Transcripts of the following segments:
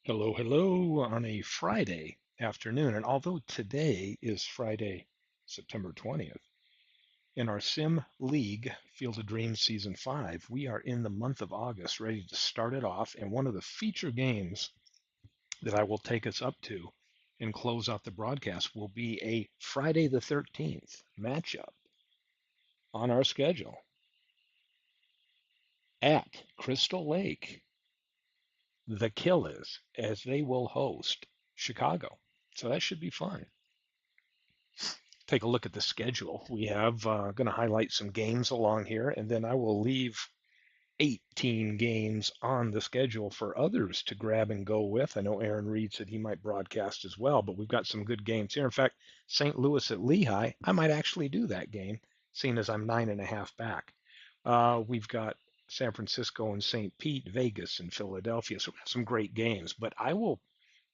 Hello, hello on a Friday afternoon. And although today is Friday, September 20th, in our Sim League Field of Dreams Season 5, we are in the month of August, ready to start it off. And one of the feature games that I will take us up to and close out the broadcast will be a Friday the 13th matchup on our schedule at Crystal Lake. The Kill is, as they will host Chicago. So that should be fun. Take a look at the schedule. We have going to highlight some games along here, and then I will leave 18 games on the schedule for others to grab and go with. I know Aaron Reed said he might broadcast as well, but we've got some good games here. In fact, St. Louis at Lehigh, I might actually do that game, seeing as I'm 9.5 back. We've got San Francisco and St. Pete, Vegas and Philadelphia. So we have some great games, but I will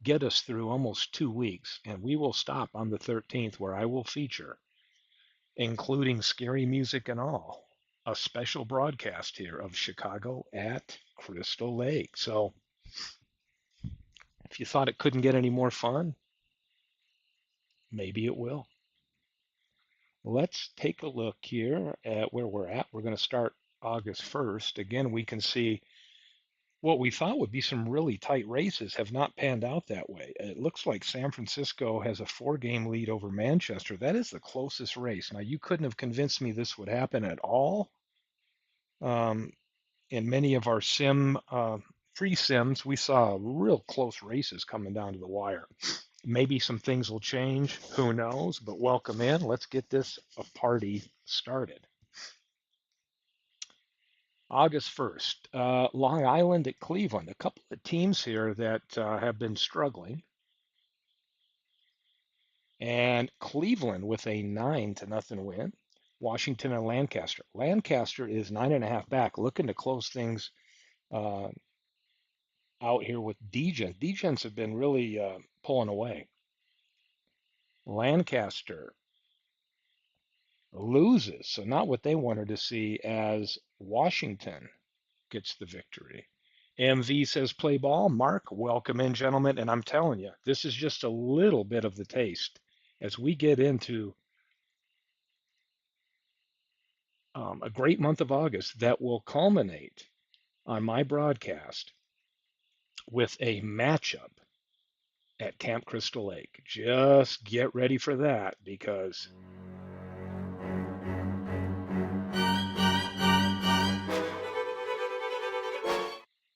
get us through almost 2 weeks, and we will stop on the 13th where I will feature, including scary music and all, a special broadcast here of Chicago at Crystal Lake. So if you thought it couldn't get any more fun, maybe it will. Let's take a look here at where we're at. We're going to start August 1st. Again, we can see what we thought would be some really tight races have not panned out that way. It looks like San Francisco has a 4 game lead over Manchester. That is the closest race. Now, you couldn't have convinced me this would happen at all. Um, in many of our free sims, we saw real close races coming down to the wire. Maybe some things will change. Who knows? But welcome in. Let's get this a party started. August 1st, Long Island at Cleveland. A couple of teams here that have been struggling. And Cleveland with a 9-0 win. Washington and Lancaster. Lancaster is 9.5 back, looking to close things uh, out here with Degens. Degens have been really pulling away. Lancaster loses, so not what they wanted to see as Washington gets the victory. MV says play ball. Mark, welcome in, gentlemen. And I'm telling you, this is just a little bit of the taste as we get into a great month of August that will culminate on my broadcast with a matchup at Camp Crystal Lake. Just get ready for that because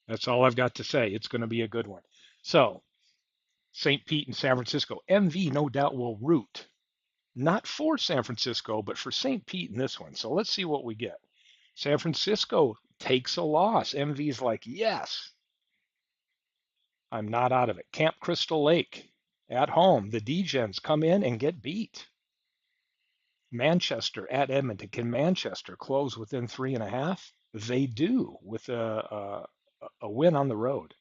that's all I've got to say. It's going to be a good one. So, St. Pete and San Francisco. MV no doubt will root not for San Francisco, but for St. Pete in this one. So let's see what we get. San Francisco takes a loss. MV's like, yes, I'm not out of it. Camp Crystal Lake at home. The Degens come in and get beat. Manchester at Edmonton. Can Manchester close within 3.5? They do with a win on the road.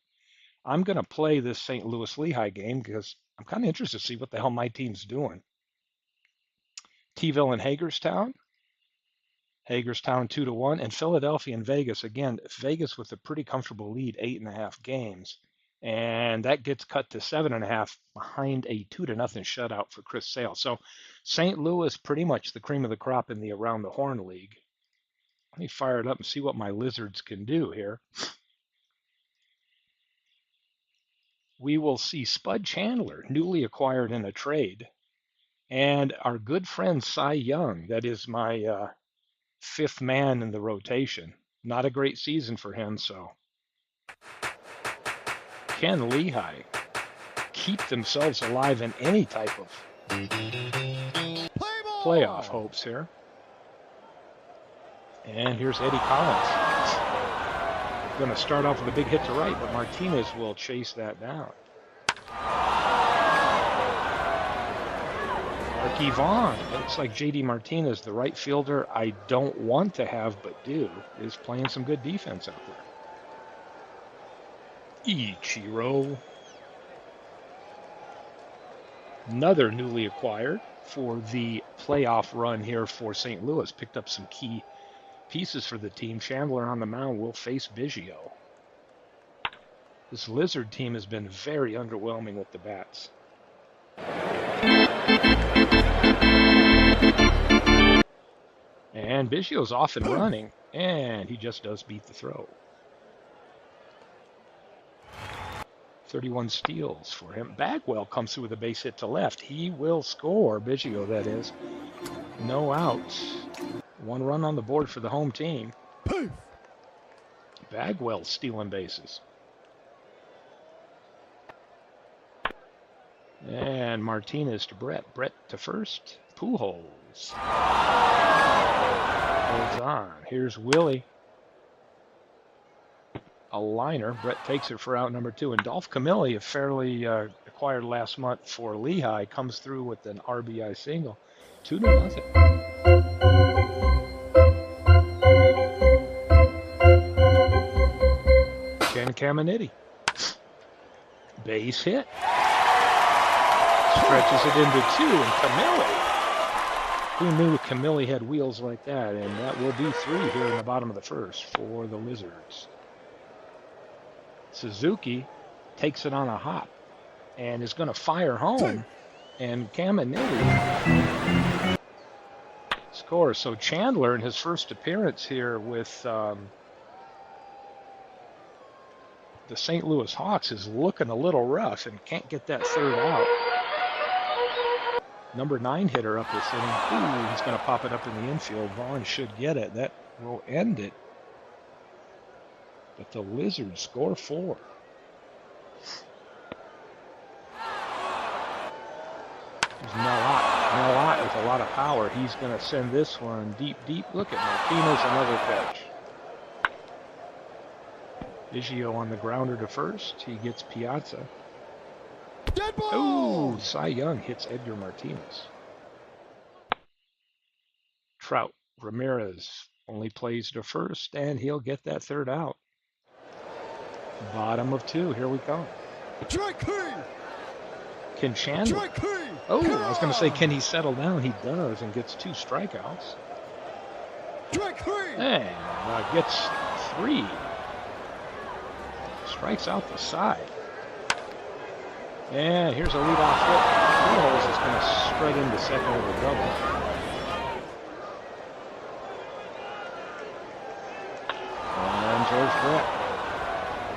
I'm going to play this St. Louis Lehigh game because I'm kind of interested to see what the hell my team's doing. T-ville and Hagerstown. Hagerstown 2-1, and Philadelphia and Vegas. Again, Vegas with a pretty comfortable lead, 8.5 games, and that gets cut to 7.5 behind a 2-0 shutout for Chris Sale. So St. Louis pretty much the cream of the crop in the Around the Horn League. Let me fire it up and see what my Lizards can do here. We will see Spud Chandler, newly acquired in a trade, and our good friend Cy Young. That is my fifth man in the rotation. Not a great season for him, so can Lehigh keep themselves alive in any type of playoff hopes here? And here's Eddie Collins. Going to start off with a big hit to right, but Martinez will chase that down. Marky Vaughn. Looks like JD Martinez, the right fielder I don't want to have but do, is playing some good defense out there. Ichiro. Another newly acquired for the playoff run here for St. Louis. Picked up some key pieces for the team. Chandler on the mound will face Biggio. This Lizard team has been very underwhelming with the bats. And Biggio's off and running, and he just does beat the throw. 31 steals for him. Bagwell comes through with a base hit to left. He will score, Biggio, that is. No outs. 1 run on the board for the home team. Bagwell stealing bases. And Martinez to Brett. Brett to first. Pujols holds on. Here's Willie. A liner. Brett takes it for out number 2. And Dolph Camilli, a fairly acquired last month for Lehigh, comes through with an RBI single. 2-0. Ken Caminiti. Base hit. Stretches it into 2, and Camilli. Who knew Camilli had wheels like that? And that will be 3 here in the bottom of the first for the Lizards. Suzuki takes it on a hop and is going to fire home. And Caminiti scores. So Chandler, in his first appearance here with the St. Louis Hawks, is looking a little rough and can't get that third out. Number 9 hitter up this inning. Ooh, he's going to pop it up in the infield. Vaughn should get it. That will end it. But the Lizards score 4. There's Melot with a lot of power. He's going to send this one deep, deep. Look at Martinez, another catch. Biggio on the grounder to first. He gets Piazza. Ooh, Cy Young hits Edgar Martinez. Trout. Ramirez only plays to first, and he'll get that third out. Bottom of 2. Here we come. Can Chandler? Oh, I was going to say, can he settle down? He does, and gets 2 strikeouts. And gets 3. Strikes out the side. And here's a leadoff hit. Pujols is going to spread into second with a double. And George Brett.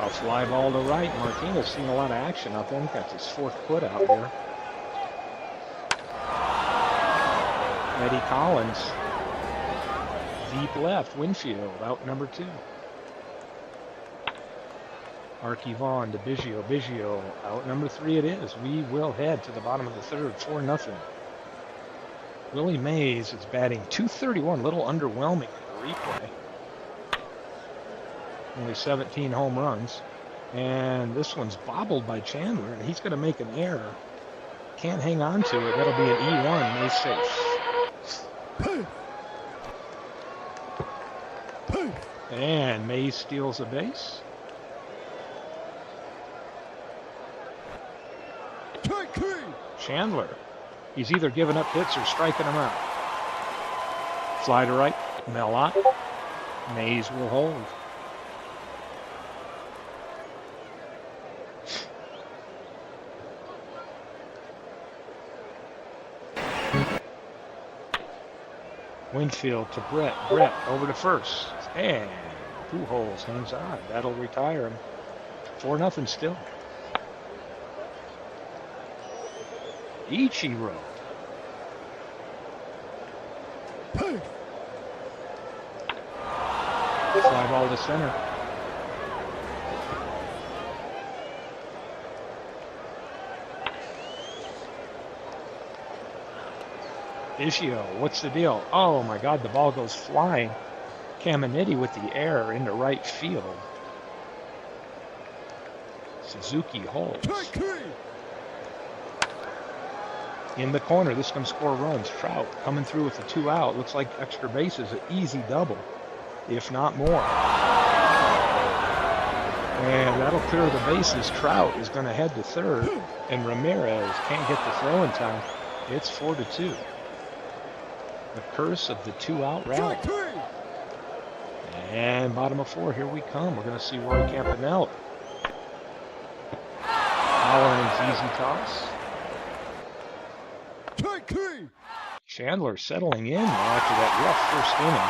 A fly ball to right. Martinez seen a lot of action out there. That's his 4th put out there. Eddie Collins. Deep left. Winfield out number 2. Archie Vaughn to Biggio. Biggio out number 3 it is. We will head to the bottom of the 3rd. 4-0. Willie Mays is batting .231. A little underwhelming in the replay. Only 17 home runs. And this one's bobbled by Chandler, and he's going to make an error. Can't hang on to it. That'll be an E1. Mays safe. And Mays steals a base. Chandler. He's either giving up hits or striking them out. Fly to right. Melot. Mays will hold. Winfield to Brett. Brett over to first. And Pujols hangs on. That'll retire him. 4-0 still. Ichiro. Fly ball to center. Biggio, what's the deal? Oh my God, the ball goes flying. Caminiti with the error into right field. Suzuki holds. In the corner, this can score runs. Trout coming through with the 2 out. Looks like extra bases, an easy double, if not more. And that'll clear the bases. Trout is going to head to 3rd, and Ramirez can't get the throw in time. It's 4-2. The curse of the 2 out rally. And bottom of 4, here we come. We're going to see Roy Campanella. Collins, easy toss. Chandler settling in after that rough first inning.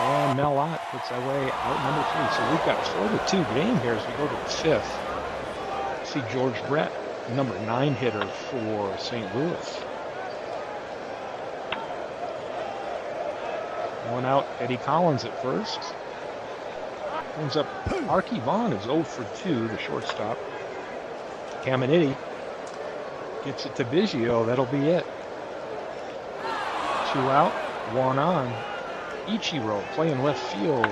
And Mel Ott puts away out number 3. So we've got a 4-2 game here as we go to the 5th. See George Brett, number 9 hitter for St. Louis. One out, Eddie Collins at first. Brings up Arky Vaughn is 0 for 2, the shortstop. Caminiti gets it to Biggio. That'll be it. 2 out, 1 on. Ichiro playing left field.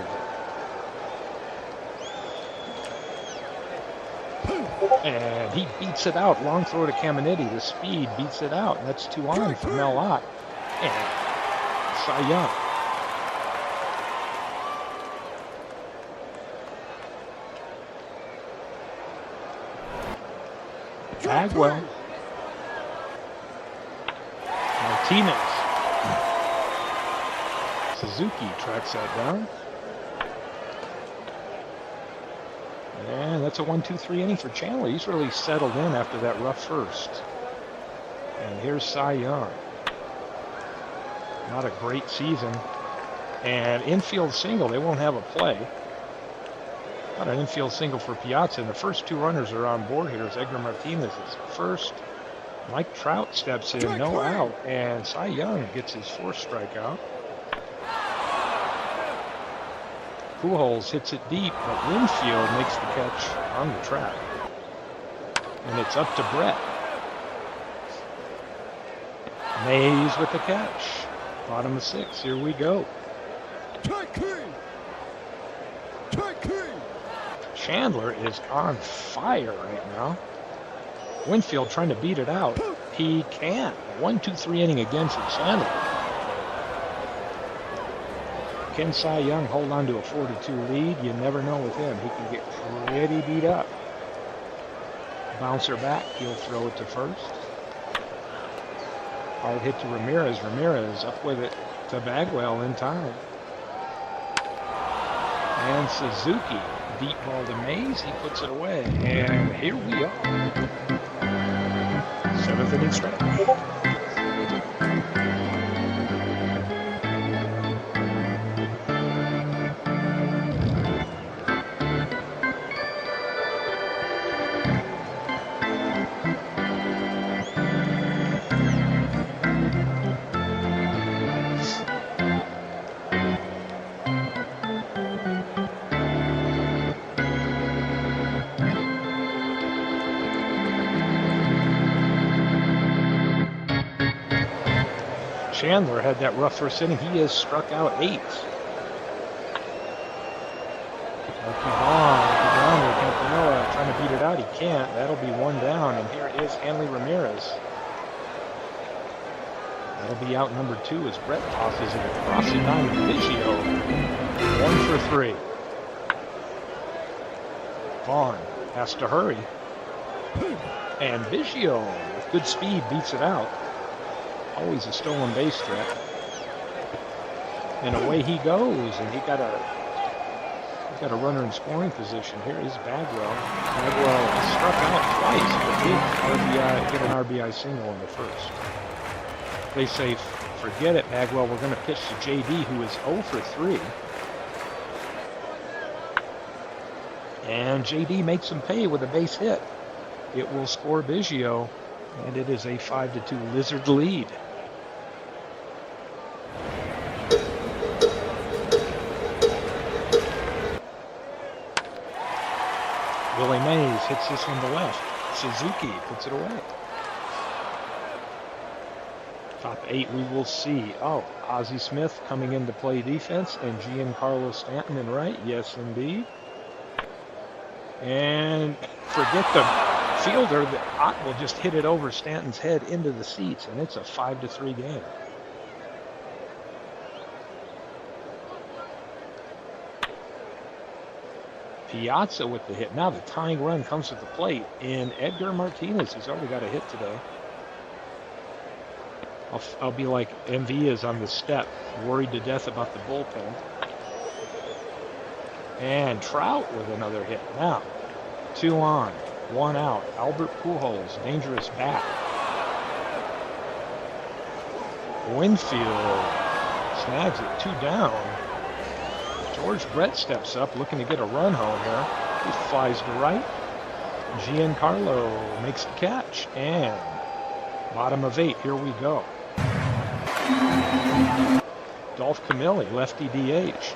And he beats it out. Long throw to Caminiti. The speed beats it out. And that's 2 on for Mel Ott. And Cy Young. Bagwell. Martinez. Suzuki tracks that down. And that's a 1-2-3 inning for Chandler. He's really settled in after that rough first. And here's Cy Young. Not a great season. And infield single, they won't have a play. Not an infield single for Piazza. And the first 2 runners are on board here as Edgar Martinez is first. Mike Trout steps in, no out. And Cy Young gets his 4th strikeout. Pujols hits it deep, but Winfield makes the catch on the track. And it's up to Brett. Mays with the catch. Bottom of 6, here we go. Chandler is on fire right now. Winfield trying to beat it out. He can't. 1-2-3 inning again for Chandler. Can Cy Young hold on to a 4-2 lead? You never know with him. He can get pretty beat up. Bouncer back. He'll throw it to first. Hard hit to Ramirez. Ramirez up with it to Bagwell in time. And Suzuki. Deep ball to Mays. He puts it away. And here we are. 7th inning stretch. Chandler had that rough first inning. He has struck out 8. Campanella trying to beat it out. He can't. That'll be 1 down. And here is Hanley Ramirez. That'll be out number 2 as Brett tosses it across the diamond. Biggio. 1 for 3. Vaughn has to hurry. And Biggio with good speed beats it out. Always a stolen base threat. And away he goes, and he got a runner in scoring position. Here is Bagwell. Bagwell struck out twice, but did get an RBI single in the first. They say, forget it, Bagwell. We're going to pitch to JD, who is 0 for 3. And JD makes him pay with a base hit. It will score Biggio, and it is a 5-2 Lizard lead. Willie Mays hits this one to left. Suzuki puts it away. Top 8 we will see. Oh, Ozzie Smith coming in to play defense and Giancarlo Stanton in right. Yes, indeed. And forget the fielder. The Ott will just hit it over Stanton's head into the seats, and it's a 5-3 game. Piazza with the hit. Now the tying run comes at the plate in Edgar Martinez. He's already got a hit today. I'll be like MV is on the step, worried to death about the bullpen. And Trout with another hit. Now, 2 on. One out. Albert Pujols, dangerous bat. Winfield snags it, 2 down. George Brett steps up, looking to get a run home here. He flies to right. Giancarlo makes the catch, and bottom of 8, here we go. Dolph Camilli, lefty DH.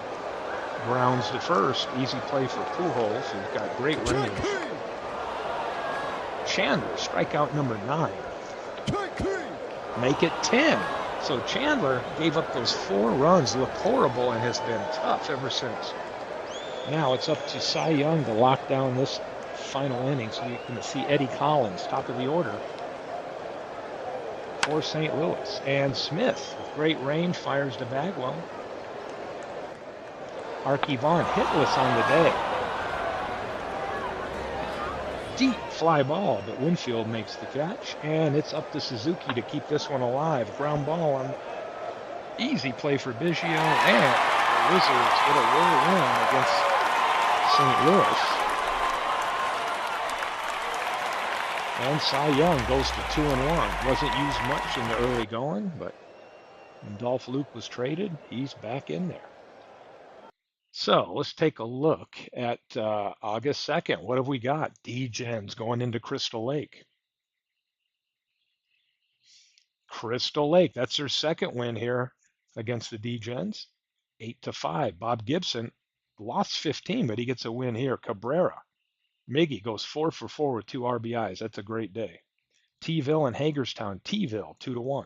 Grounds to first, easy play for Pujols, who's got great range. Chandler, strikeout number 9. Make it 10. So Chandler gave up those 4 runs, looked horrible, and has been tough ever since. Now it's up to Cy Young to lock down this final inning, so you're going to see Eddie Collins, top of the order for St. Louis. And Smith, with great range, fires to Bagwell. Arky Vaughn hitless on the day. Deep fly ball, but Winfield makes the catch, and it's up to Suzuki to keep this one alive. Ground ball on easy play for Biggio, and the Wizards get a rare win against St. Louis. And Cy Young goes to 2-1. Wasn't used much in the early going, but when Dolph Luke was traded, he's back in there. So let's take a look at August 2nd. What have we got? D-Gens going into Crystal Lake. Crystal Lake, that's their second win here against the D-Gens. 8-5. Bob Gibson lost 15, but he gets a win here. Cabrera. Miggy goes 4 for 4 with 2 RBIs. That's a great day. T-Ville and Hagerstown. T-Ville, 2-1.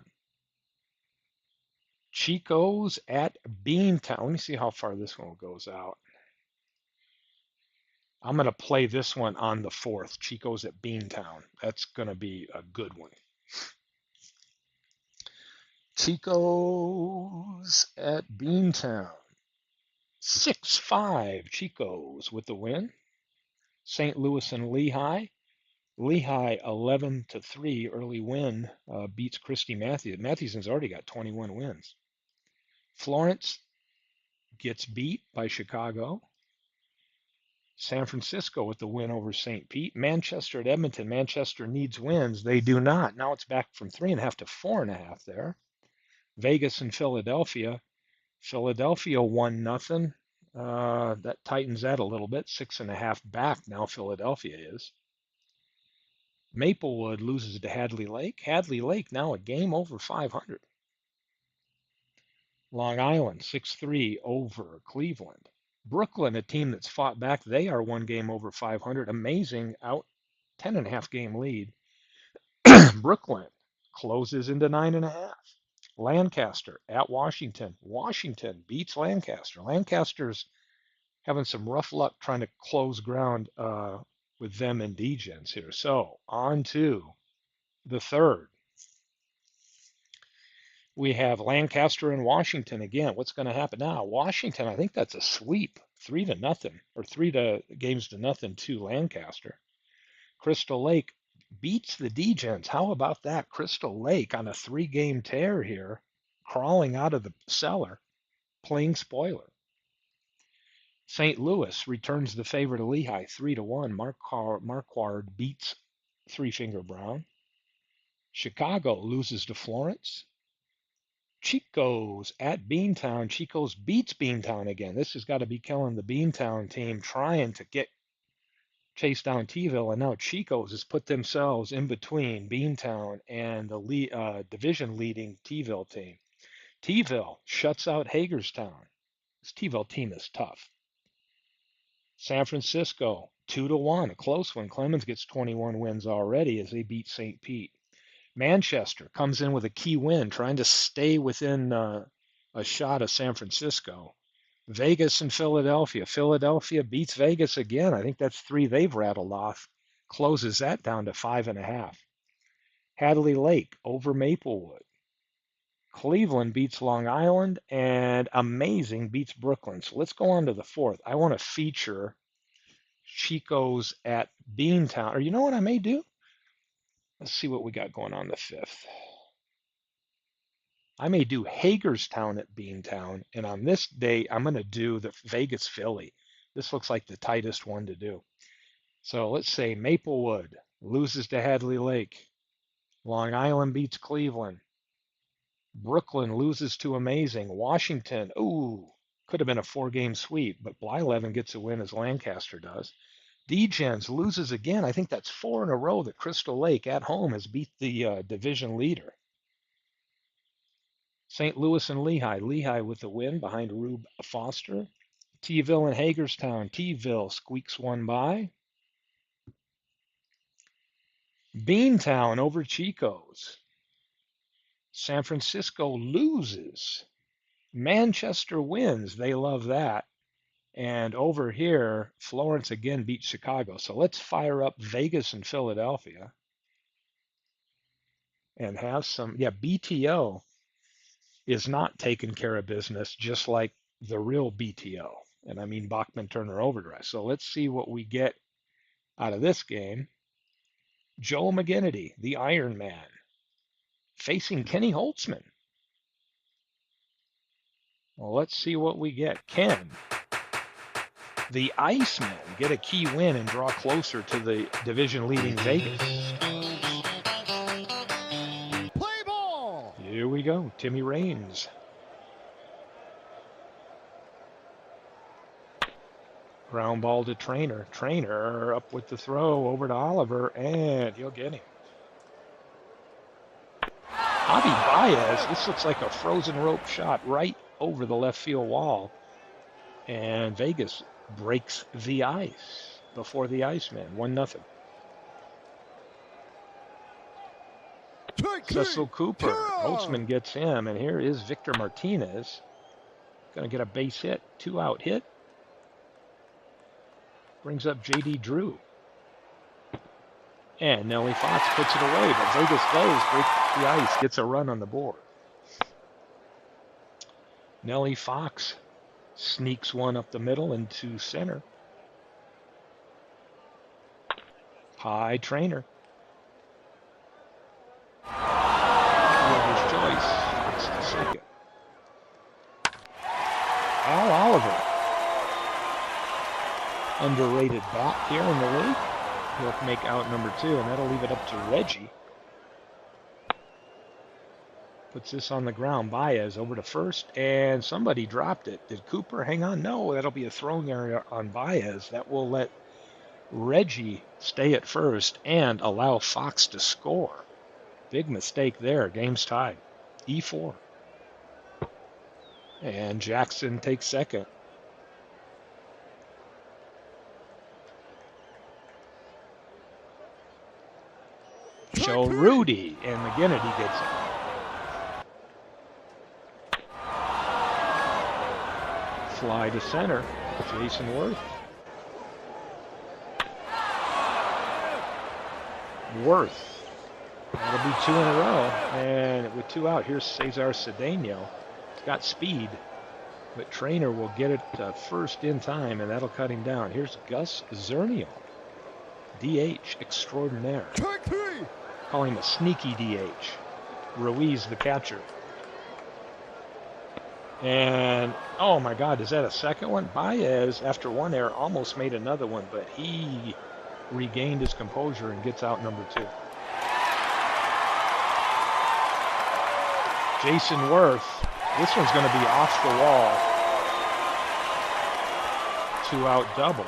Chico's at Beantown. Let me see how far this one goes out. I'm going to play this one on the 4th. Chico's at Beantown. That's going to be a good one. Chico's at Beantown. 6-5. Chico's with the win. St. Louis and Lehigh. Lehigh 11-3 early win beats Christy Matthews. Matthewson's already got 21 wins. Florence gets beat by Chicago. San Francisco with the win over St. Pete. Manchester at Edmonton. Manchester needs wins. They do not. Now it's back from 3.5 to 4.5 there. Vegas and Philadelphia. Philadelphia 1-0. That tightens that a little bit. 6.5 back now Philadelphia is. Maplewood loses to Hadley Lake. Hadley Lake now a game over 500. Long Island 6-3 over Cleveland. Brooklyn, a team that's fought back, they are 1 game over 500. Amazing out 10.5 game lead. Brooklyn closes into 9.5. Lancaster at Washington. Washington beats Lancaster. Lancaster's having some rough luck trying to close ground with them and D-Gens here. So on to the 3rd. We have Lancaster and Washington again. What's going to happen now? Washington, I think that's a sweep, 3-0 or 3 games to nothing to Lancaster. Crystal Lake beats the D-Gens. How about that? Crystal Lake on a 3-game tear here, crawling out of the cellar, playing spoiler. St. Louis returns the favor to Lehigh, 3-1. Marquard beats Three Finger Brown. Chicago loses to Florence. Chico's at Beantown. Chico's beats Beantown again. This has got to be killing the Beantown team, trying to chase down T-Ville, and now Chico's has put themselves in between Beantown and the division leading T-Ville team. T-Ville shuts out Hagerstown. This T-Ville team is tough. San Francisco 2-1, a close one. Clemens gets 21 wins already as they beat St. Pete. Manchester comes in with a key win, trying to stay within a shot of San Francisco. Vegas and Philadelphia. Philadelphia beats Vegas again. I think that's 3 they've rattled off. Closes that down to 5.5. Hadley Lake over Maplewood. Cleveland beats Long Island, and Amazing beats Brooklyn. So let's go on to the 4th. I want to feature Chico's at Beantown. Or you know what I may do? Let's see what we got going on the 5th. I may do Hagerstown at Beantown, and on this day, I'm going to do the Vegas Philly. This looks like the tightest one to do. So let's say Maplewood loses to Hadley Lake. Long Island beats Cleveland. Brooklyn loses to Amazing. Washington, ooh, could have been a 4-game sweep, but Blyleven gets a win as Lancaster does. DGens loses again. I think that's 4 in a row that Crystal Lake at home has beat the division leader. St. Louis and Lehigh. Lehigh with the win behind Rube Foster. T-Ville and Hagerstown. T-Ville squeaks one by. Beantown over Chico's. San Francisco loses. Manchester wins. They love that. And over here, Florence again beat Chicago. So let's fire up Vegas and Philadelphia and have some. Yeah, BTO is not taking care of business just like the real BTO. And I mean Bachman Turner Overdrive. So let's see what we get out of this game. Joe McGinnity, the Iron Man, facing Kenny Holtzman. Well, let's see what we get. Ken, the Iceman, get a key win and draw closer to the division leading Vegas. Play ball. Here we go. Timmy Raines. Ground ball to Trainer. Trainer up with the throw over to Oliver, and he'll get him. Javi Baez, this looks like a frozen rope shot right over the left field wall. And Vegas breaks the ice before the Iceman. 1-0. Cecil Cooper. Holtzman gets him, and here is Victor Martinez. Going to get a base hit. 2-out hit. Brings up J.D. Drew. And Nellie Fox puts it away, but Vegas does break the ice, gets a run on the board. Nellie Fox sneaks one up the middle into center. High Trainer. Fielder's choice. It's the second. Al Oliver. Underrated bat here in the league. He'll make out number 2, and that'll leave it up to Reggie. Puts this on the ground. Baez over to first, and somebody dropped it. Did Cooper hang on? No, that'll be a throwing area on Baez. That will let Reggie stay at first and allow Fox to score. Big mistake there. Game's tied. E4. And Jackson takes second. Show Rudy, and McGinnity gets it. Fly to center. Jason Worth. Worth. That'll be 2 in a row. And with 2 out, here's Cesar Cedeno. He's got speed, but Trainer will get it first in time, and that'll cut him down. Here's Gus Zernial. DH extraordinaire. Call him a sneaky DH. Ruiz, the catcher. And, oh my God, is that a second one? Baez, after one error, almost made another one, but he regained his composure and gets out number 2. Jason Worth, this one's going to be off the wall. 2-out double.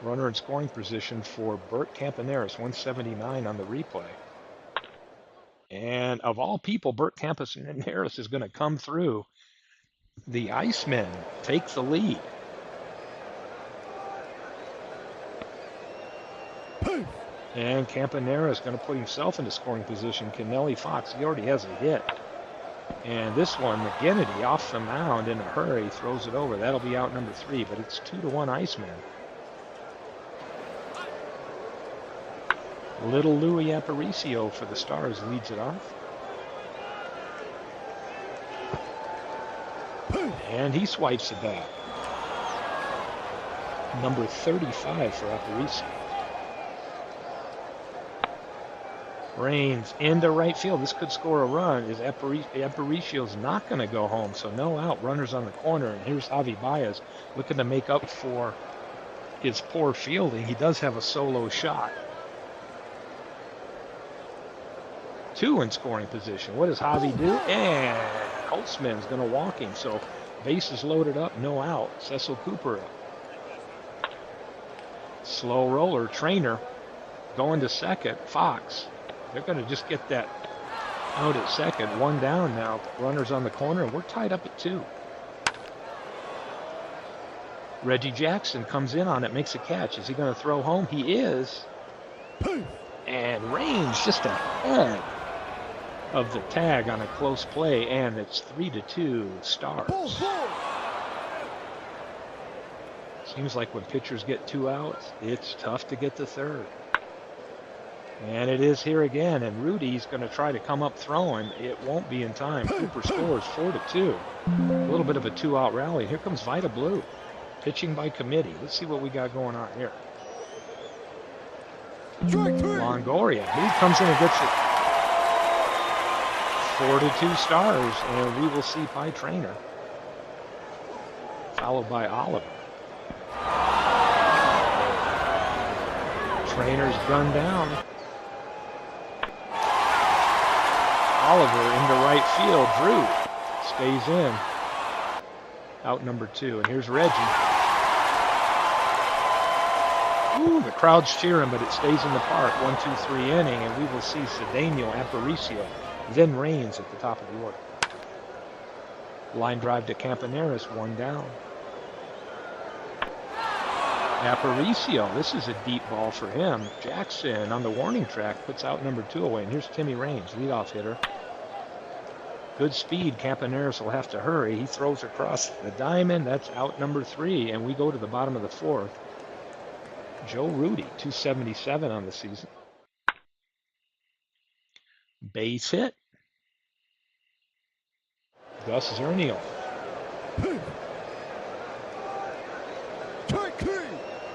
Runner in scoring position for Bert Campaneris, 179 on the replay. And of all people, Bert Campaneris is going to come through. The Icemen take the lead. And Campaneris is going to put himself into scoring position. Kennelly Fox, he already has a hit. And this one, McGinnity off the mound in a hurry, throws it over. That'll be out number 3, but it's 2-1 Iceman. Little Louis Aparicio for the Stars leads it off. And he swipes it back. Number 35 for Aparicio. Raines into right field. This could score a run. Is Aparicio's not going to go home, so no out. Runners on the corner. And here's Javi Baez looking to make up for his poor fielding, he does have a solo shot. 2 in scoring position. What does Javi do? And Holtzman's going to walk him. So bases loaded up, no out. Cecil Cooper up. Slow roller, Trainer going to second. Fox. They're going to just get that out at second. 1 down now. Runners on the corner, and we're tied up at 2. Reggie Jackson comes in on it, makes a catch. Is he going to throw home? He is. And Raines just ahead of the tag on a close play, and it's 3-2 Stars. Seems like when pitchers get 2 outs, it's tough to get the third. And it is here again, and Rudy's going to try to come up throwing. It won't be in time. Cooper scores 4-2. A little bit of a 2-out rally. Here comes Vida Blue, pitching by committee. Let's see what we got going on here. Longoria. Blue comes in and gets it. 4-2 Stars, and we will see Pie Trainer, followed by Oliver. Trainer's gunned down. Oliver into right field. Drew stays in. Out number 2, and here's Reggie. Ooh, the crowd's cheering, but it stays in the park. 1-2-3 inning, and we will see Cedeno, Aparicio, then Raines at the top of the order. Line drive to Campaneris, 1 down. Aparicio, this is a deep ball for him. Jackson on the warning track puts out number 2 away, and here's Timmy Raines, leadoff hitter. Good speed. Campaneris will have to hurry. He throws across the diamond. That's out number 3, and we go to the bottom of the 4th. Joe Rudy, 277 on the season. Base hit. Gus Zernial.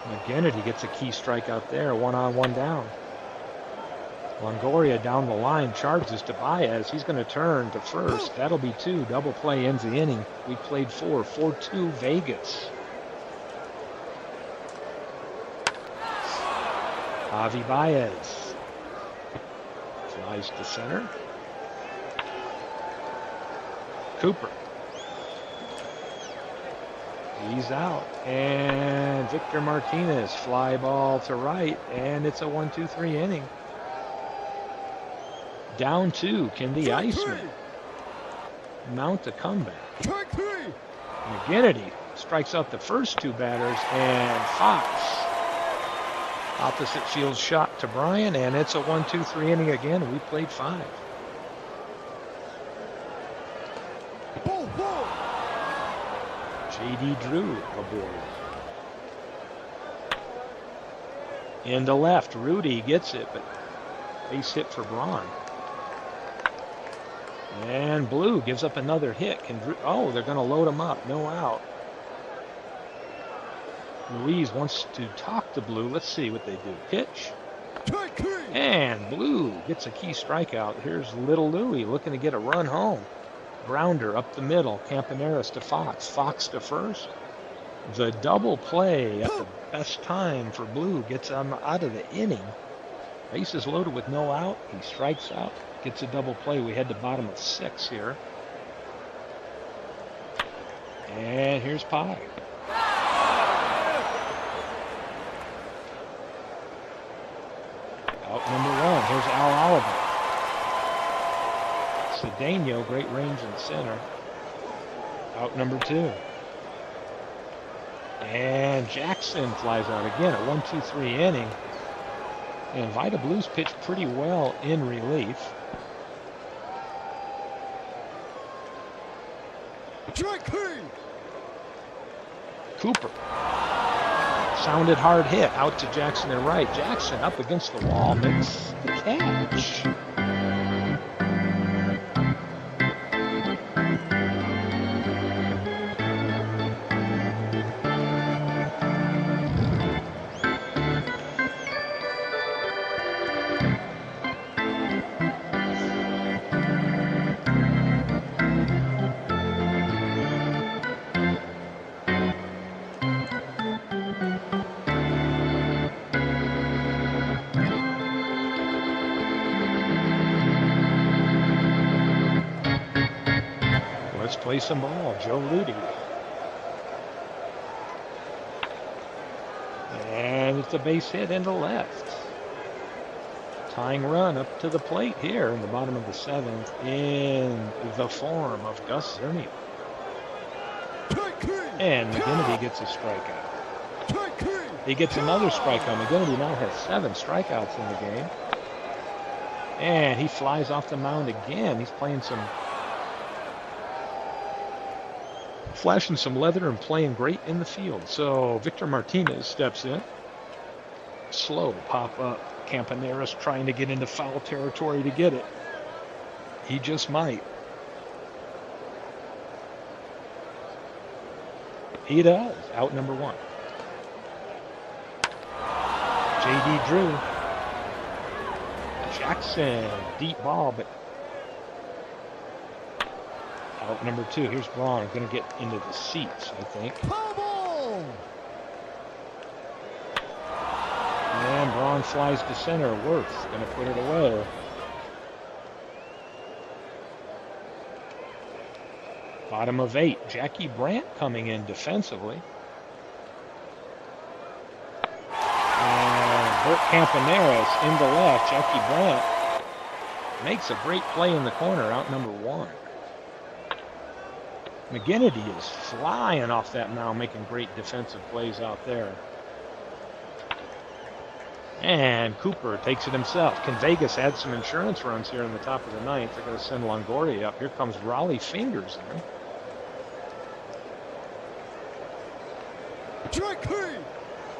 McGinnity gets a key strikeout there. 1 on, 1 down. Longoria down the line, charges to Baez. He's going to turn to first. That'll be 2. Double play ends the inning. We played 4. 4-2 Vegas. Javi Baez flies to center. Cooper. He's out. And Victor Martinez, fly ball to right, and it's a 1-2-3 inning. Down 2, can the Iceman mount a comeback? McGinnity strikes out the first 2 batters, and Fox, opposite field shot to Bryan, and it's a 1-2-3 inning again. We played 5. J.D. Drew aboard. Into left, Rudy gets it, but base hit for Braun. And Blue gives up another hit. Oh, they're going to load him up. No out. Ruiz wants to talk to Blue. Let's see what they do. Pitch. And Blue gets a key strikeout. Here's Little Louie looking to get a run home. Grounder up the middle. Campaneris to Fox. Fox to first. The double play at the best time for Blue gets him out of the inning. Bases loaded with no out. He strikes out. Gets a double play. We head to bottom of 6 here. And here's Pie. Out number 1. Here's Al Oliver. Cedeno, great range in center. Out number 2. And Jackson flies out again at 1-2-3 inning. And Vida Blues pitched pretty well in relief. Cooper. Sounded hard hit out to Jackson and right. Jackson up against the wall makes the catch. Let's play some ball. Joe Rudy. And it's a base hit into left. Tying run up to the plate here in the bottom of the seventh in the form of Gus Zernial. And McGinnity gets a strikeout. He gets another strikeout. McGinnity now has 7 strikeouts in the game. And he flies off the mound again. He's playing flashing some leather and playing great in the field. So Victor Martinez steps in. Slow pop up. Campaneris trying to get into foul territory to get it. He just might. He does. Out number 1. J.D. Drew. Jackson. Deep ball, but out number 2. Here's Braun. Going to get into the seats, I think. And Braun flies to center. Worth going to put it away. Bottom of 8. Jackie Brandt coming in defensively. And Bert Campaneris into left. Jackie Brandt makes a great play in the corner. Out number 1. McGinnity is flying off that mound, making great defensive plays out there. And Cooper takes it himself. Can Vegas add some insurance runs here in the top of the 9th? They're going to send Longoria up. Here comes Raleigh Fingers in.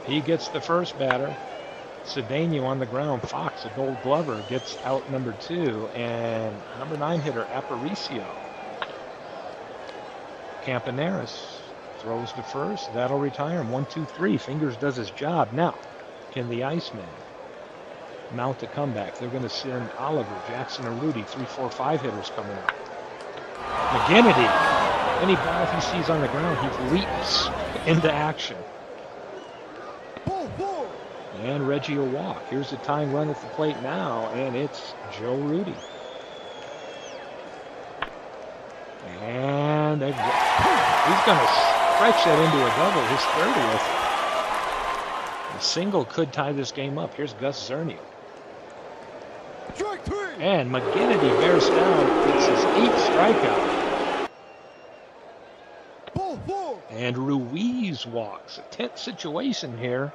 He gets the first batter. Cedeno on the ground. Fox, a Gold Glover, gets out number 2. And number 9 hitter, Aparicio. Campaneris throws to first. That'll retire him. 1, 2, 3. Fingers does his job. Now, can the Iceman mount a comeback? They're going to send Oliver, Jackson, or Rudy. 3, 4, 5 hitters coming up. McGinnity. Any ball he sees on the ground, he leaps into action. And Reggie will walk. Here's a tying run at the plate now, and it's Joe Rudy. And he's going to stretch that into a double, his 30th. A single could tie this game up. Here's Gus Zernial. And McGinnity bears down. It's his 8th strikeout. And Ruiz walks. A tense situation here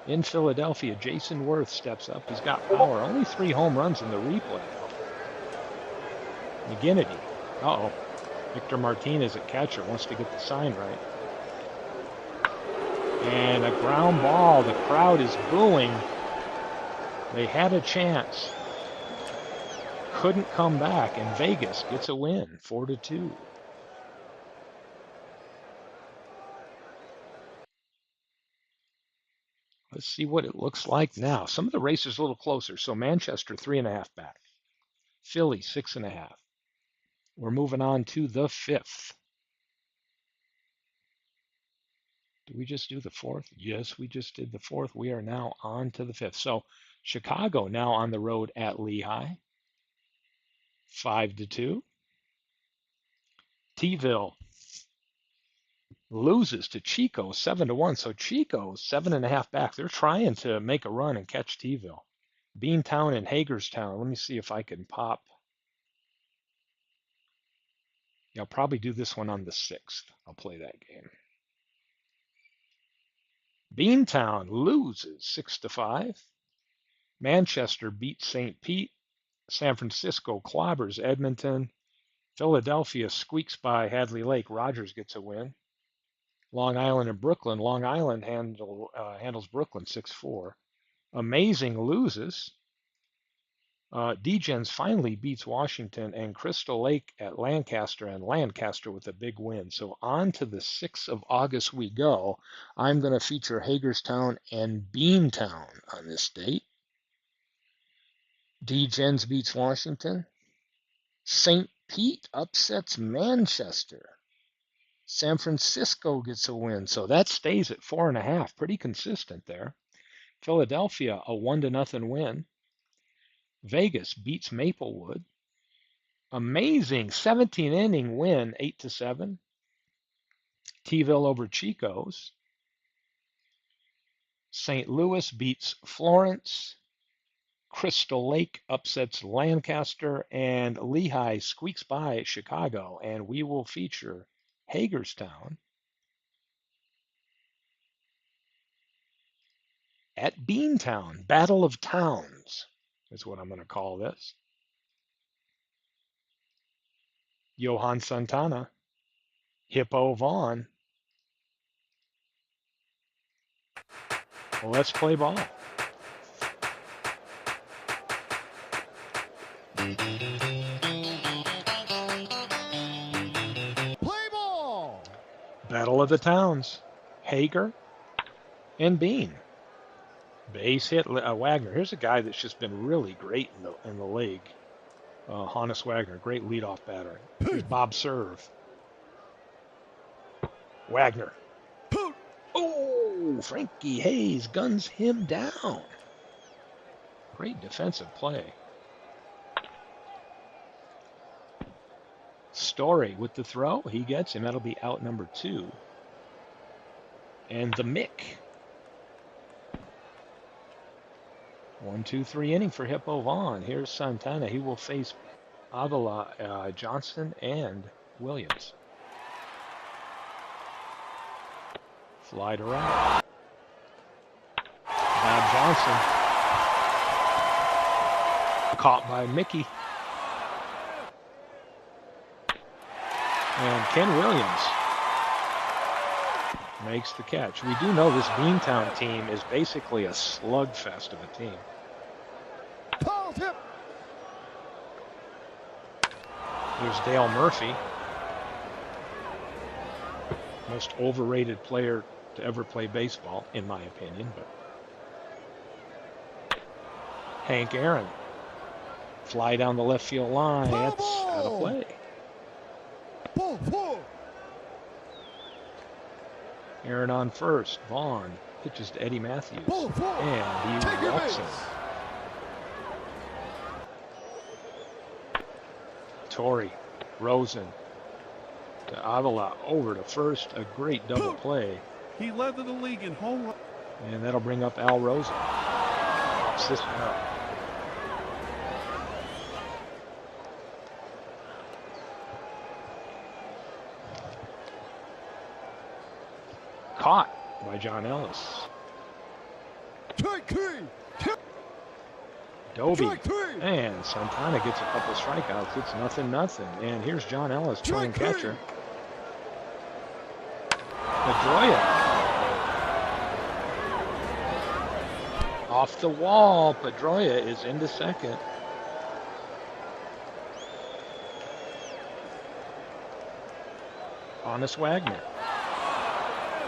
in Philadelphia. Jason Worth steps up. He's got power. Only 3 home runs in the replay. McGinnity. Uh-oh. Victor Martinez at catcher wants to get the sign right. And a ground ball. The crowd is booing. They had a chance. Couldn't come back, and Vegas gets a win, 4-2. Let's see what it looks like now. Some of the races a little closer. So Manchester 3.5 back. Philly 6.5. We're moving on to the 5th. Did we just do the 4th? Yes, we just did the 4th. We are now on to the 5th. So Chicago now on the road at Lehigh, 5-2. T-ville loses to Chico 7-1. So Chico 7.5 back. They're trying to make a run and catch T-ville. Beantown and Hagerstown. Let me see if I can pop. Yeah, I'll probably do this one on the 6th. I'll play that game. Beantown loses 6-5. Manchester beats St. Pete. San Francisco clobbers Edmonton. Philadelphia squeaks by Hadley Lake. Rogers gets a win. Long Island and Brooklyn. Long Island handles Brooklyn 6-4. Amazing loses. Degens finally beats Washington, and Crystal Lake at Lancaster, and Lancaster with a big win. So on to the 6th of August we go. I'm going to feature Hagerstown and Beantown on this date. Degens beats Washington. St. Pete upsets Manchester. San Francisco gets a win, so that stays at 4.5. Pretty consistent there. Philadelphia, a 1-0 win. Vegas beats Maplewood. Amazing 17 inning win, 8-7. T-ville over Chico's. St. Louis beats Florence. Crystal Lake upsets Lancaster, and Lehigh squeaks by Chicago. And we will feature Hagerstown at Beantown. Battle of Towns is what I'm going to call this. Johan Santana, Hippo Vaughn. Well, let's play ball. Play ball. Battle of the Towns. Hager and Bean. Base hit, Wagner. Here's a guy that's just been really great in the league. Hannes Wagner, great leadoff batter. Here's Bob Serve. Wagner. Oh, Frankie Hayes guns him down. Great defensive play. Story with the throw. He gets him. That'll be out number 2. And the Mick. 1-2-3 inning for Hippo Vaughn. Here's Santana. He will face Avila, Johnson, and Williams. Fly to right. Bob Johnson. Caught by Mickey. And Ken Williams makes the catch. We do know this Beantown team is basically a slugfest of a team. Here's Dale Murphy. Most overrated player to ever play baseball, in my opinion. But Hank Aaron. Fly down the left field line. That's out of play. Aaron on first. Vaughn pitches to Eddie Matthews. And he walks him. Torrey, Rosen to Avila over to first. A great double play. He led the league in home run. And that'll bring up Al Rosen. Pops this one up. Caught by John Ellis. Dobie. And Santana gets a couple strikeouts. It's 0-0. And here's John Ellis playing catcher. Pedroia. Off the wall. Pedroia is into second. Hannes Wagner.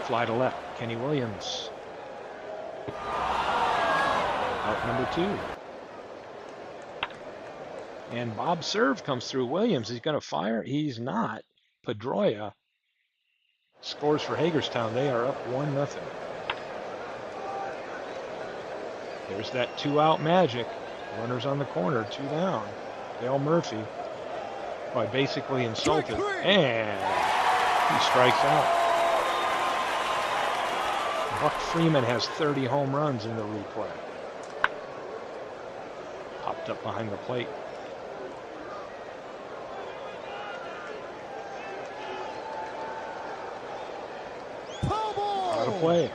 Fly to left. Kenny Williams. Out number 2. And Bob Serve comes through. Williams, he's going to fire. He's not. Pedroia scores for Hagerstown. They are up 1-0. There's that 2-out magic. Runners on the corner, 2 down. Dale Murphy, by basically insulted. And he strikes out. Buck Freeman has 30 home runs in the replay. Popped up behind the plate. Out of play.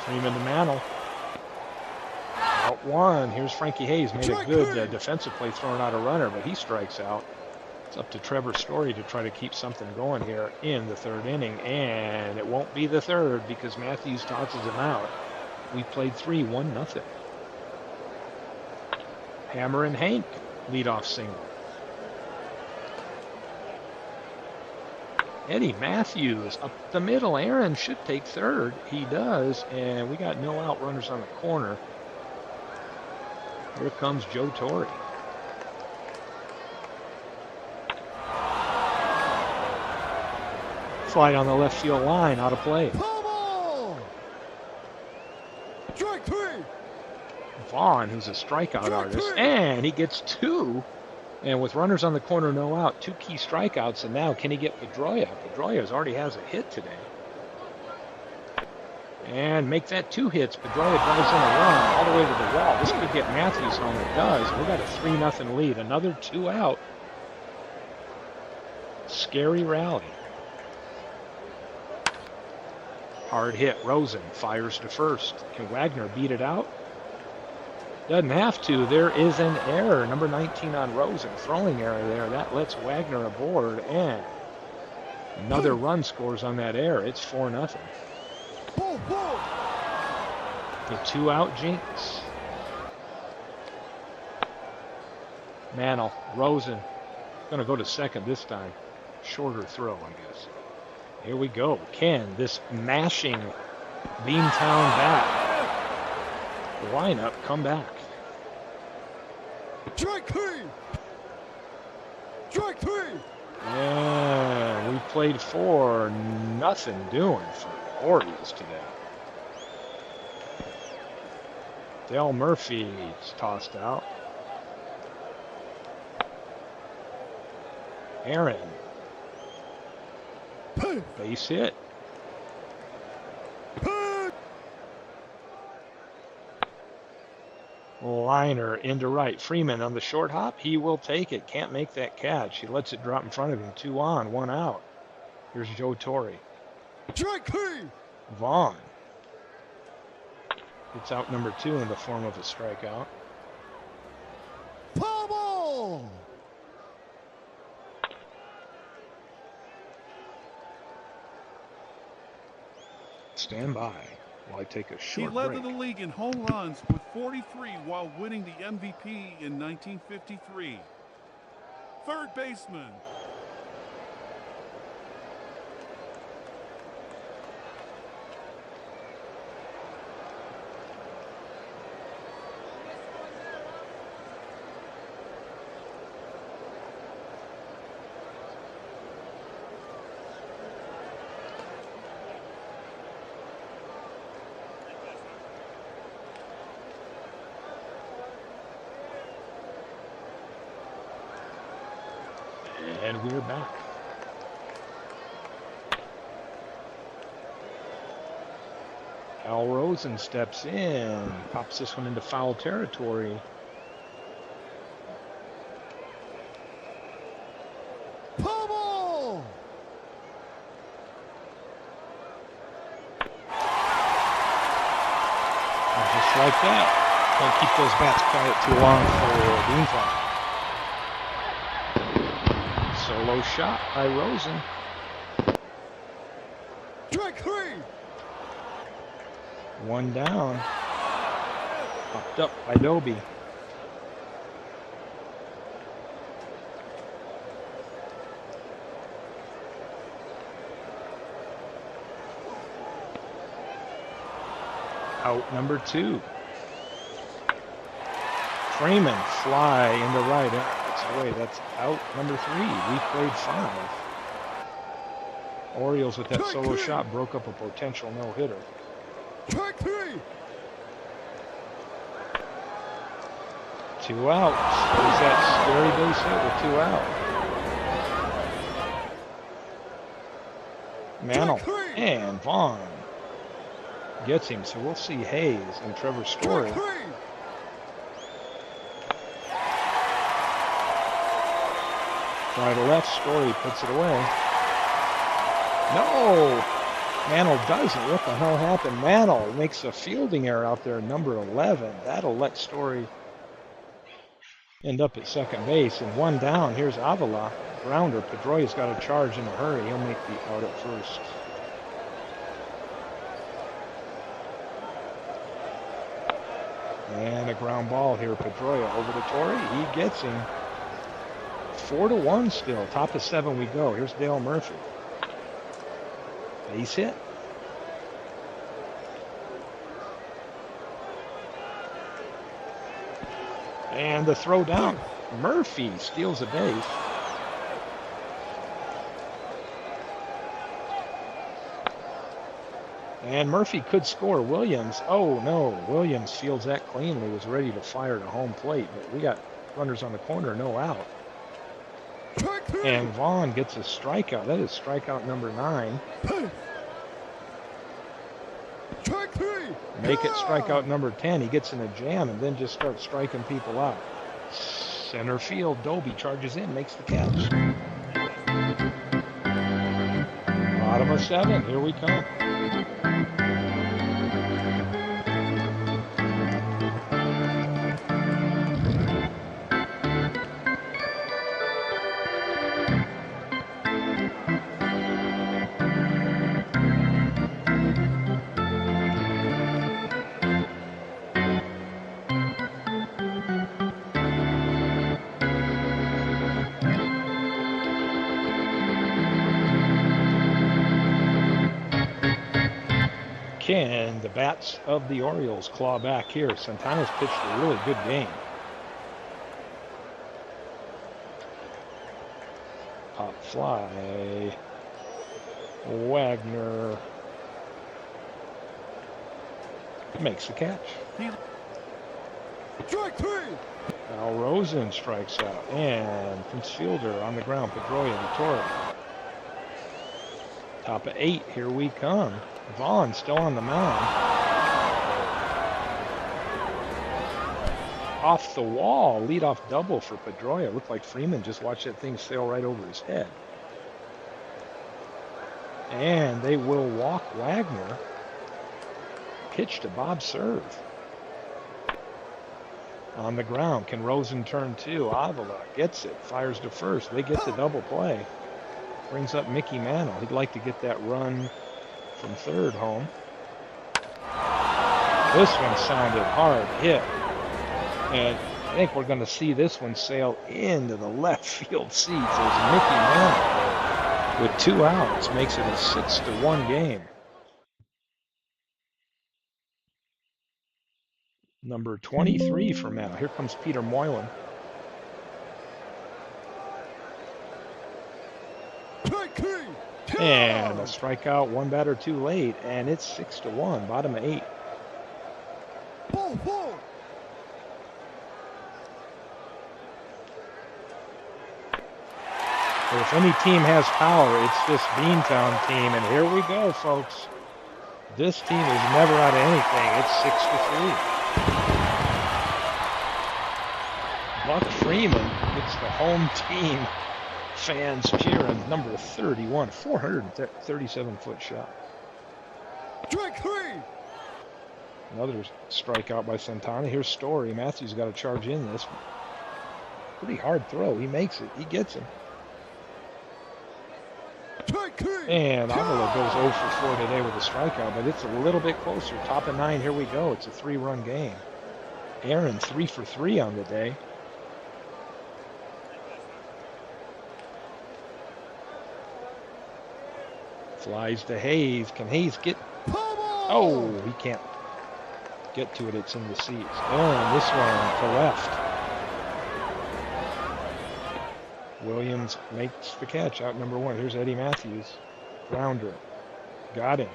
Freeman to Mantle. Out 1. Here's Frankie Hayes. Made a good defensive play throwing out a runner, but he strikes out. It's up to Trevor Story to try to keep something going here in the 3rd inning. And it won't be the 3rd because Matthews tosses him out. We played 3, 1-0. Hammer and Hank leadoff single. Eddie Matthews up the middle. Aaron should take 3rd. He does. And we got no out runners on the corner. Here comes Joe Torrey. Fly on the left field line, out of play. Vaughn, who's a strikeout artist, and he gets two. And with runners on the corner, no out, two key strikeouts, and now can he get Pedroia? Pedroia already has a hit today. And make that two hits. Pedroia drives in a run all the way to the wall. This could get Matthews home. It does. We got a 3-0 lead. Another two out. Scary rally. Hard hit. Rosen fires to first. Can Wagner beat it out? Doesn't have to. There is an error. Number 19 on Rosen. Throwing error there. That lets Wagner aboard. And another run scores on that error. It's 4-0. The two-out jinx. Mantle. Rosen. Going to go to second this time. Shorter throw, I guess. Here we go. Can this mashing Beantown bat lineup come back? Strike three! Strike three! And we played 4-0 doing for the Orioles today. Dale Murphy's tossed out. Aaron. Base hit. Liner into right. Freeman on the short hop. He will take it. Can't make that catch. He lets it drop in front of him. 2 on, 1 out. Here's Joe Torre. Strike three! Vaughn. It's out number 2 in the form of a strikeout. Foul ball! Stand by while I take a short He led break. the league in home runs with 43 while winning the MVP in 1953. Third baseman. And we're back. Al Rosen steps in, pops this one into foul territory. Foul ball! And just like that, can't keep those bats quiet too long for Beantown. Solo shot by Rosen. Strike three! 1 down. Popped up by Doby. Out number 2. Freeman fly into right. That's away. That's out number 3. We played 5. Orioles with that solo shot broke up a potential no-hitter. Strike three! 2 outs. There's that scary base hit with 2 out. Mantle and Vaughn gets him, so we'll see Hayes and Trevor Story. Strike three! Try to left, Story puts it away. No! Mantle doesn't. What the hell happened? Mantle makes a fielding error out there, number 11. That'll let Story end up at second base. And 1 down. Here's Avila. Grounder. Pedroia's got a charge in a hurry. He'll make the out at first. And a ground ball here. Pedroia over to Torre. He gets him. 4-1 still. Top of 7 we go. Here's Dale Murphy. Base hit. And the throw down. Murphy steals a base. And Murphy could score. Williams, oh no, Williams fields that cleanly, was ready to fire to home plate, but we got runners on the corner, no out. And Vaughn gets a strikeout. That is strikeout number 9. Make it strikeout number 10. He gets in a jam and then just starts striking people out. Center field, Doby charges in, makes the catch. Bottom of 7, here we come. Can the bats of the Orioles claw back here? Santana's pitched a really good game. Pop fly. Wagner makes the catch. Strike 3. Al Rosen strikes out. And Prince Fielder on the ground. Pedroia, Vittoria. Top of 8, here we come. Vaughn still on the mound. Off the wall, leadoff double for Pedroia. Looked like Freeman just watched that thing sail right over his head. And they will walk Wagner. Pitch to Bob Serve. On the ground, can Rosen turn 2? Avila gets it, fires to first. They get the double play. Brings up Mickey Mantle. He'd like to get that run from third home. This one sounded hard hit. And I think we're going to see this one sail into the left field seats as Mickey Mantle, with 2 outs, makes it a 6-1 game. Number 23 for Mantle. Here comes Peter Moylan. And a strikeout, 1 batter too late, and it's 6-1, bottom of 8. If any team has power, it's this Beantown team, and here we go, folks. This team is never out of anything. It's 6-3. Buck Freeman gets the home team fans cheering. Number 31, 437-foot shot. Strike 3. Another strikeout by Santana. Here's Story. Matthews got to charge in this. Pretty hard throw. He makes it. He gets him. And Avila goes 0 for 4 today with a strikeout, but it's a little bit closer. Top of 9, here we go. It's a 3-run game. Aaron 3 for 3 on the day. Flies to Hayes. Can Hayes get... Oh, he can't get to it. It's in the seats. And this one to left. Williams makes the catch, out number 1. Here's Eddie Matthews. Grounder. Got him.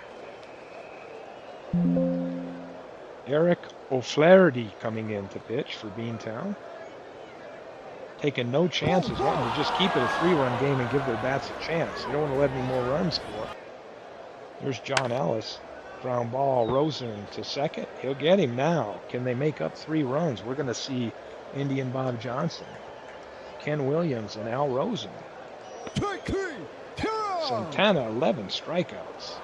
Eric O'Flaherty coming in to pitch for Beantown. Taking no chances, wanting to just keep it a 3-run game and give their bats a chance. They don't want to let any more runs score. Here's John Ellis. Ground ball. Rosen to second. He'll get him now. Can they make up 3 runs? We're going to see Indian Bob Johnson, Ken Williams, and Al Rosen. Santana, 11 strikeouts.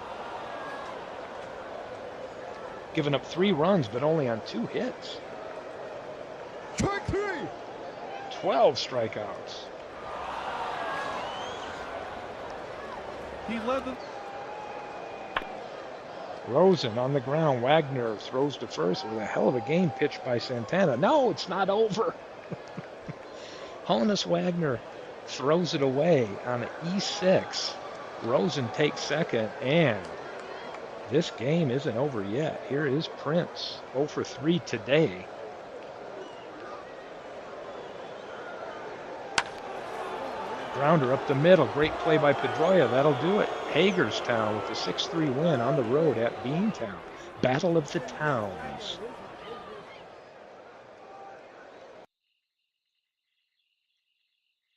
Giving up 3 runs, but only on 2 hits. 12 strikeouts. He led the... Rosen on the ground. Wagner throws to first with a hell of a game pitched by Santana. No, it's not over. Honus Wagner throws it away on an E6. Rosen takes second, and this game isn't over yet. Here is Prince, 0 for 3 today. Grounder up the middle. Great play by Pedroia. That'll do it. Hagerstown with the 6-3 win on the road at Beantown. Battle of the Towns.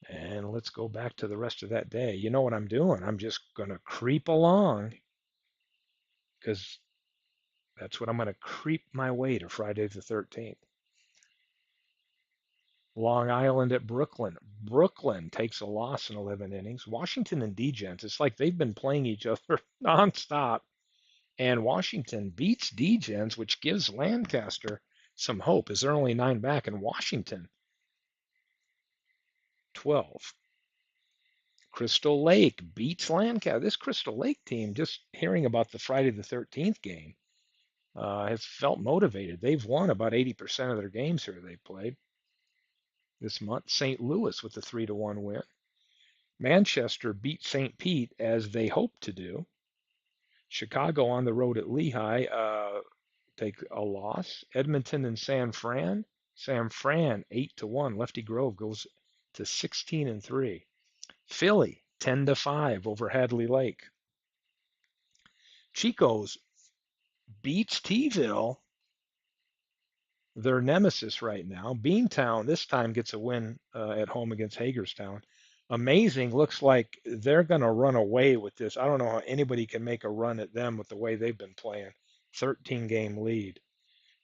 And let's go back to the rest of that day. You know what I'm doing? I'm just going to creep along because that's what I'm going to creep my way to Friday the 13th. Long Island at Brooklyn. Brooklyn takes a loss in 11 innings. Washington and Degents, it's like they've been playing each other nonstop. And Washington beats Degents, which gives Lancaster some hope as they're only 9 back. And Washington, 12. Crystal Lake beats Lancaster. This Crystal Lake team, just hearing about the Friday the 13th game, has felt motivated. They've won about 80% of their games here they've played this month. St. Louis with a 3-1 win. Manchester beat St. Pete as they hoped to do. Chicago on the road at Lehigh take a loss. Edmonton and San Fran. San Fran 8-1. Lefty Grove goes to 16-3. Philly 10-5 over Hadley Lake. Chico's beats T-ville, their nemesis right now. Beantown this time gets a win at home against Hagerstown. Amazing. Looks like they're going to run away with this. I don't know how anybody can make a run at them with the way they've been playing. 13-game lead.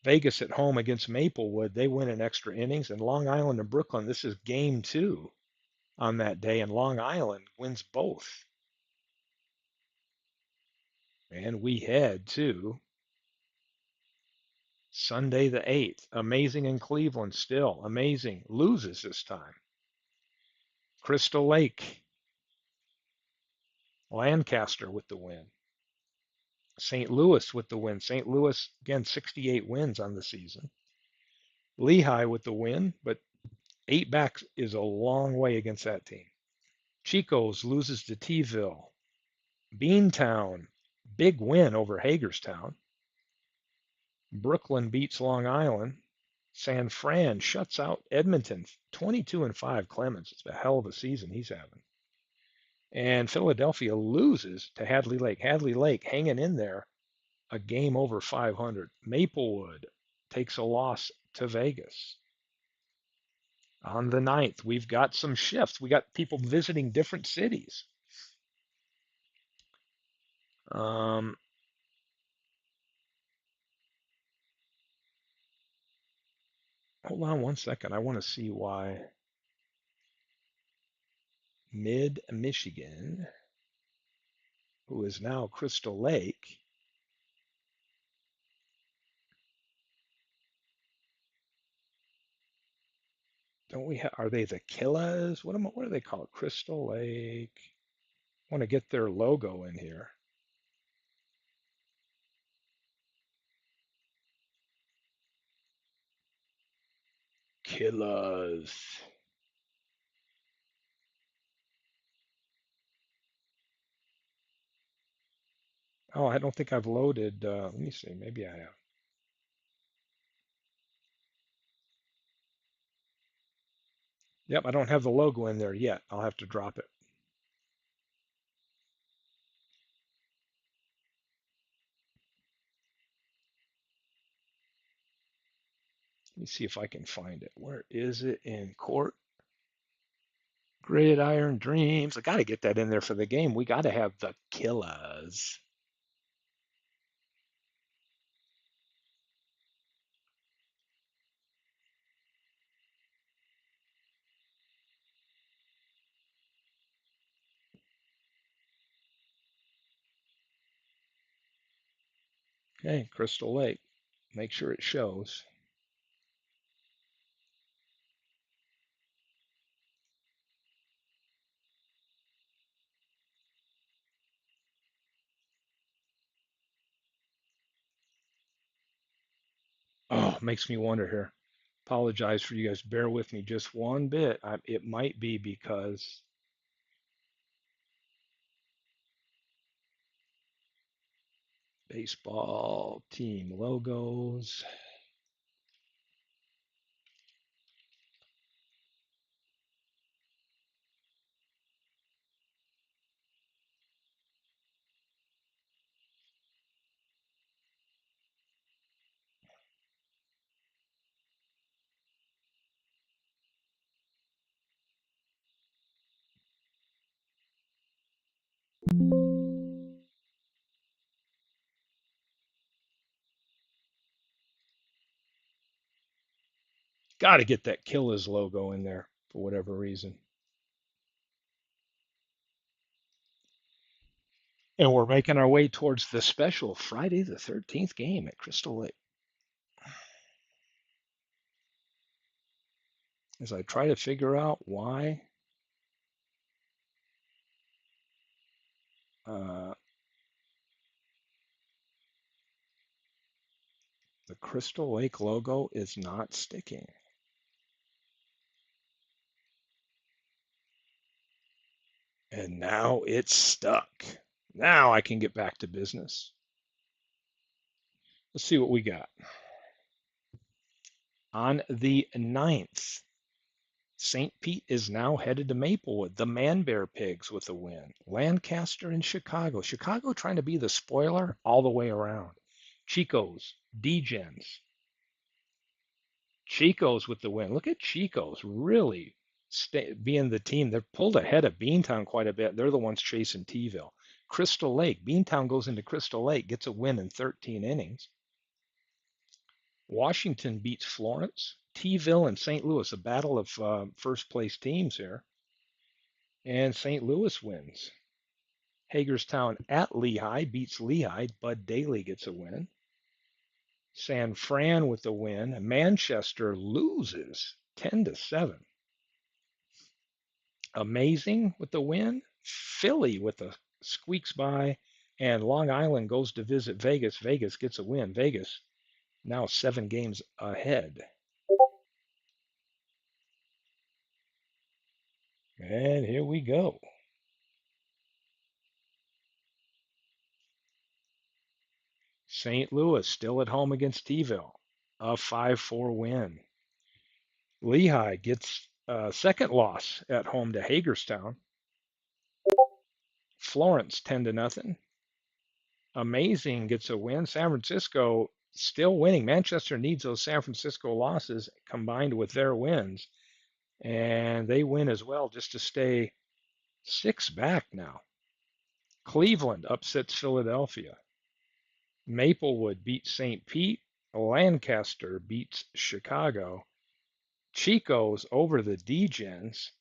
Vegas at home against Maplewood. They win in extra innings. And Long Island and Brooklyn, this is game 2 on that day. And Long Island wins both. And we head to Sunday the 8th. Amazing in Cleveland still. Amazing. Loses this time. Crystal Lake. Lancaster with the win. St. Louis with the win. St. Louis, again, 68 wins on the season. Lehigh with the win, but 8 backs is a long way against that team. Chico's loses to T-ville. Beantown, big win over Hagerstown. Brooklyn beats Long Island. San Fran shuts out Edmonton, 22-5. Clemens, it's a hell of a season he's having. And Philadelphia loses to Hadley Lake. Hadley Lake hanging in there, a game over 500. Maplewood takes a loss to Vegas. On the 9th, we've got some shifts. We got people visiting different cities. Hold on one second. I want to see why Mid-Michigan, who is now Crystal Lake, don't we have, are they the Killas? What do they call it? Crystal Lake. I want to get their logo in here. Killas. Oh, I don't think I've loaded. Let me see. Maybe I have. Yep, I don't have the logo in there yet. I'll have to drop it. Let me see if I can find it. Where is it in court? Gridiron Dreams. I got to get that in there for the game. We got to have the Killas. Okay, Crystal Lake. Make sure it shows. Oh, makes me wonder here. Apologize for you guys. Bear with me just one bit. It might be because baseball team logos. Got to get that Killers logo in there for whatever reason. And we're making our way towards the special Friday the 13th game at Crystal Lake. As I try to figure out why uh, the Crystal Lake logo is not sticking. And now it's stuck. Now I can get back to business. Let's see what we got. On the 9th, St. Pete is now headed to Maplewood. The Man Bear Pigs with a win. Lancaster and Chicago. Chicago trying to be the spoiler all the way around. Chico's, D-Gens. Chico's with the win. Look at Chico's really being the team. They're pulled ahead of Beantown quite a bit. They're the ones chasing T-ville. Crystal Lake. Beantown goes into Crystal Lake, gets a win in 13 innings. Washington beats Florence. T-ville and St. Louis, a battle of first place teams here. And St. Louis wins. Hagerstown at Lehigh beats Lehigh. Bud Daly gets a win. San Fran with the win. Manchester loses 10-7. Amazing with the win. Philly with the squeaks by. And Long Island goes to visit Vegas. Vegas gets a win. Vegas now 7 games ahead. And here we go. St. Louis still at home against T-ville. A 5-4 win. Lehigh gets a second loss at home to Hagerstown. Florence 10-0. Amazing gets a win. San Francisco still winning. Manchester needs those San Francisco losses combined with their wins, and they win as well just to stay 6 back now. Cleveland upsets Philadelphia. Maplewood beats St. Pete. Lancaster beats Chicago. Chico's over the D-Gens.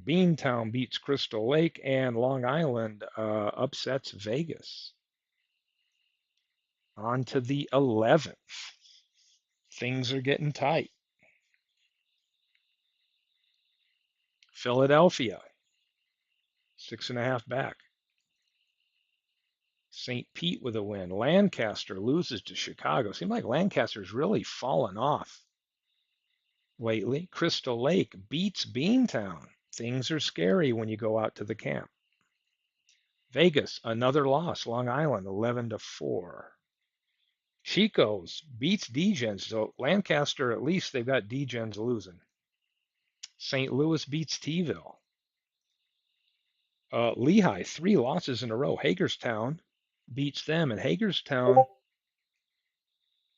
Beantown beats Crystal Lake, and Long Island upsets Vegas. On to the 11th. Things are getting tight. Philadelphia, 6.5 back. St. Pete with a win. Lancaster loses to Chicago. Seems like Lancaster's really fallen off lately. Crystal Lake beats Beantown. Things are scary when you go out to the camp. Vegas, another loss. Long Island, 11-4. Chico's beats D-Gens. So Lancaster, at least they've got D-Gens losing. St. Louis beats T-ville. Lehigh, 3 losses in a row. Hagerstown beats them, and Hagerstown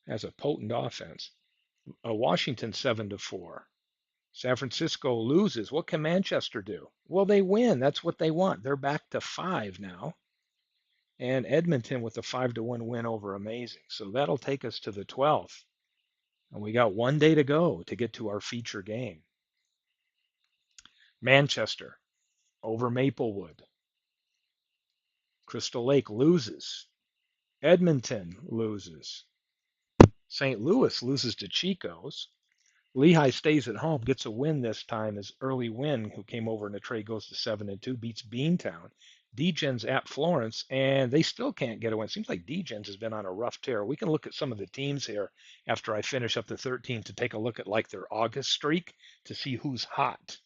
has a potent offense. Washington 7-4. San Francisco loses. What can Manchester do? Well, they win. That's what they want. They're back to 5 now. And Edmonton with a 5-1 win over Amazing. So that'll take us to the 12th. And we got 1 day to go to get to our feature game. Manchester over Maplewood. Crystal Lake loses. Edmonton loses. St. Louis loses to Chico's. Lehigh stays at home, gets a win this time as Early Win, who came over in a trade, goes to 7-2, beats Beantown. D-Gens at Florence, and they still can't get a win. Seems like D-Gens has been on a rough tear. We can look at some of the teams here after I finish up the 13 to take a look at like their August streak to see who's hot.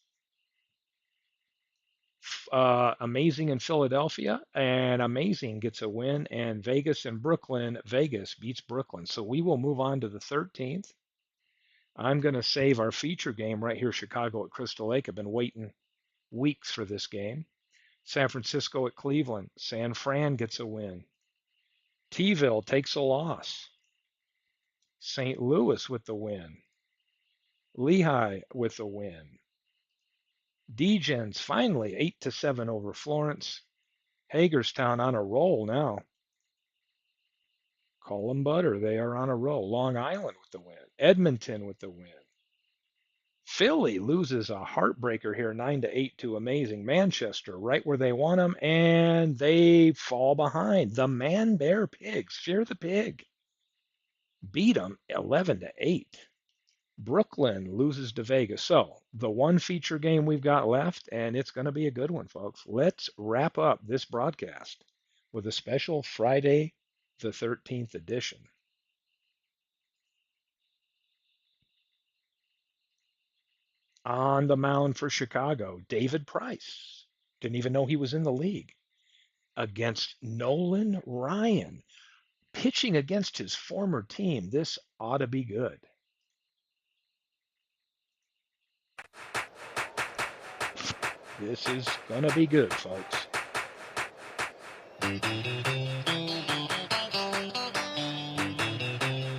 Amazing in Philadelphia, and Amazing gets a win, and Vegas and Brooklyn. Vegas beats Brooklyn. So we will move on to the 13th. I'm going to save our feature game right here, Chicago at Crystal Lake. I've been waiting weeks for this game. San Francisco at Cleveland. San Fran gets a win. T-ville takes a loss. St. Louis with the win. Lehigh with the win. D-Gens finally 8-7 over Florence. Hagerstown on a roll now. Call them butter. They are on a roll. Long Island with the win. Edmonton with the win. Philly loses a heartbreaker here, 9-8 to Amazing Manchester, right where they want them, and they fall behind. The Man Bear Pigs, fear the pig, beat them 11-8. Brooklyn loses to Vegas. So the one feature game we've got left, and it's going to be a good one, folks. Let's wrap up this broadcast with a special Friday the 13th edition. On the mound for Chicago, David Price. Didn't even know he was in the league. Against Nolan Ryan, pitching against his former team. This ought to be good. This is going to be good, folks.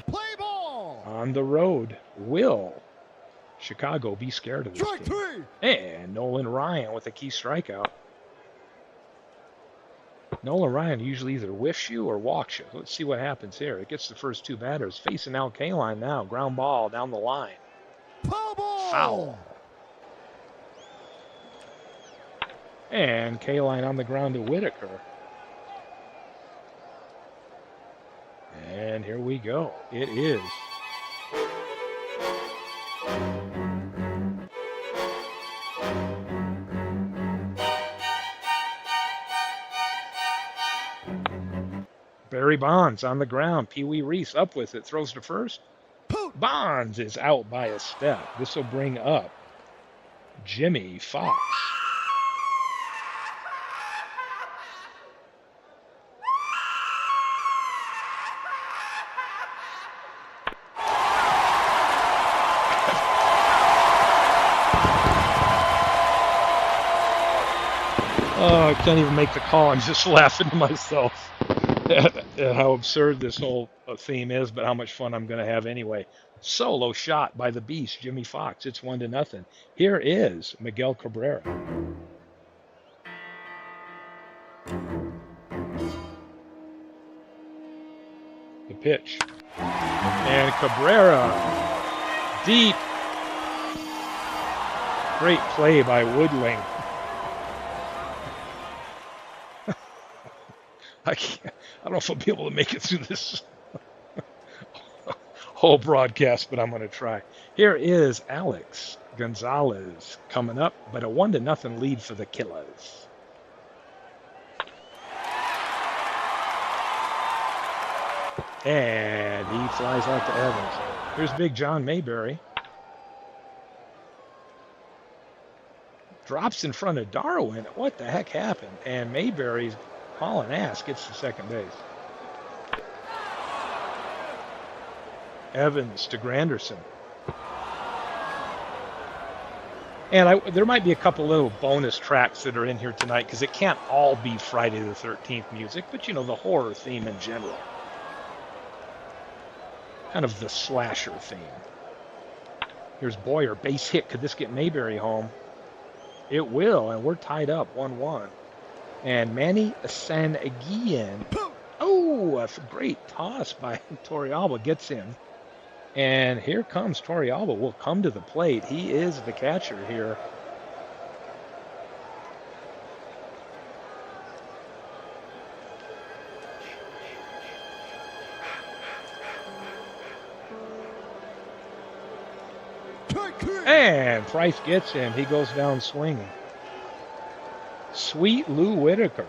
Play ball. On the road, will Chicago be scared of this Strike team? three. And Nolan Ryan with a key strikeout. Nolan Ryan usually either whiffs you or walks you. Let's see what happens here. It gets the first two batters. Facing Al Kaline now. Ground ball down the line. Foul. And Kaline on the ground to Whitaker. And here we go. It is Barry Bonds on the ground. Pee Wee Reese up with it. Throws to first. Bonds is out by a step. This will bring up Jimmy Fox. Oh, I can't even make the call. I'm just laughing to myself at how absurd this whole theme is, but how much fun I'm going to have anyway. Solo shot by the beast, Jimmy Fox. It's 1-0. Here is Miguel Cabrera. The pitch. And Cabrera, deep. Great play by Woodling. I don't know if I'll be able to make it through this whole broadcast, but I'm going to try. Here is Alex Gonzalez coming up, but a 1-0 lead for the Killers. And he flies out to Evans. Here's Big John Mayberry. Drops in front of Darwin. What the heck happened? And Mayberry's hauling ass, gets to second base. Evans to Granderson. And there might be a couple little bonus tracks that are in here tonight because it can't all be Friday the 13th music, but you know, the horror theme in general. Kind of the slasher theme. Here's Boyer, base hit. Could this get Mayberry home? It will, and we're tied up 1-1. And Manny Sanguillen. Oh, a great toss by Torrealba gets him. And here comes Torrealba. Will come to the plate. He is the catcher here. And Price gets him. He goes down swinging. Sweet Lou Whitaker.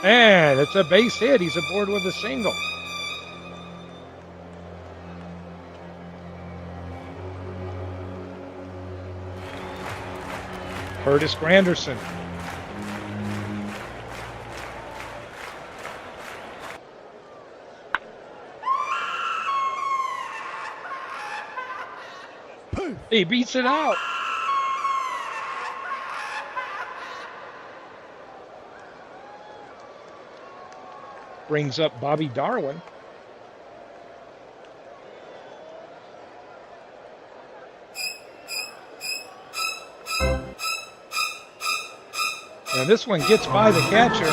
And it's a base hit. He's aboard with a single. Curtis Granderson. He beats it out. Brings up Bobby Darwin. And this one gets by the catcher.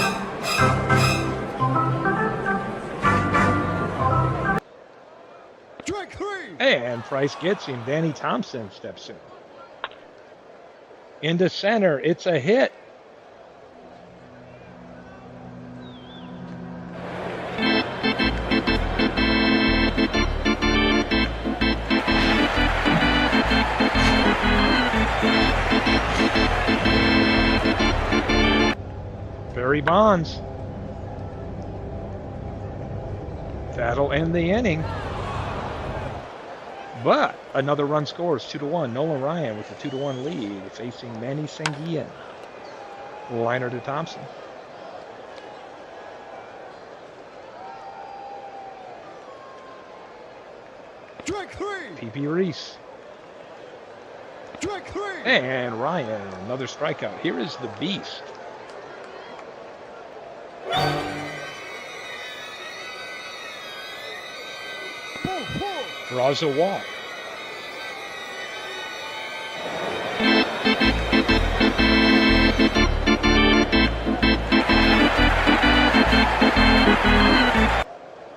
Strike 3. And Price gets him. Danny Thompson steps in. Into center. It's a hit. Barry Bonds. That'll end the inning. But another run scores, 2-1. Nolan Ryan with a 2-1 lead, facing Manny Sanguillen. Liner to Thompson. Strike 3. P.P. Reese. Strike 3. And Ryan, another strikeout. Here is the beast. Draws a walk.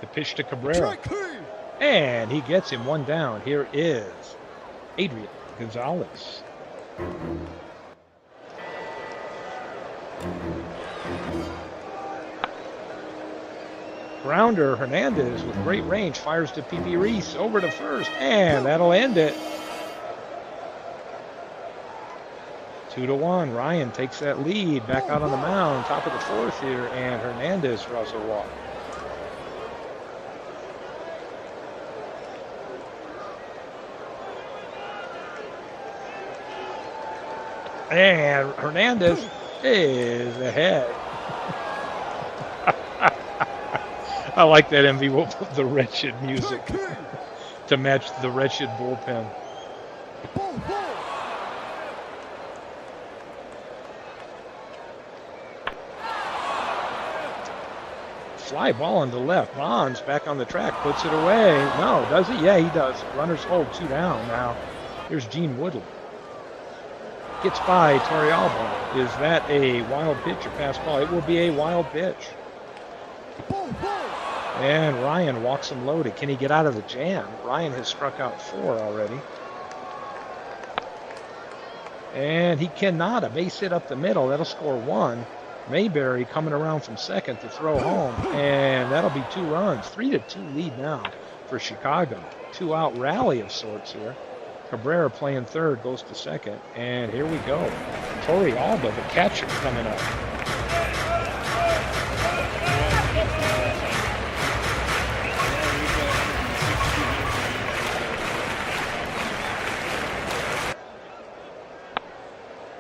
The pitch to Cabrera. And he gets him one down. Here is Adrian Gonzalez. Grounder, Hernandez with great range fires to P.P. Reese over to first, and that'll end it. 2-1. Ryan takes that lead back out on the mound, top of the fourth here, and Hernandez draws a walk. And Hernandez is ahead. I like that, MV. We'll put the wretched music to match the wretched bullpen. Fly ball on the left. Bonds back on the track, puts it away. No, does he? Yeah, he does. Runners hold 2 down now. Here's Gene Woodley. Gets by Torrealba. Is that a wild pitch or pass ball? It will be a wild pitch. And Ryan walks him loaded. Can he get out of the jam? Ryan has struck out 4 already. And he cannot. A base hit up the middle. That'll score 1. Mayberry coming around from second to throw home. And that'll be 2 runs. 3-2 lead now for Chicago. 2-out rally of sorts here. Cabrera playing third, goes to second. And here we go. Torrealba, the catcher, coming up.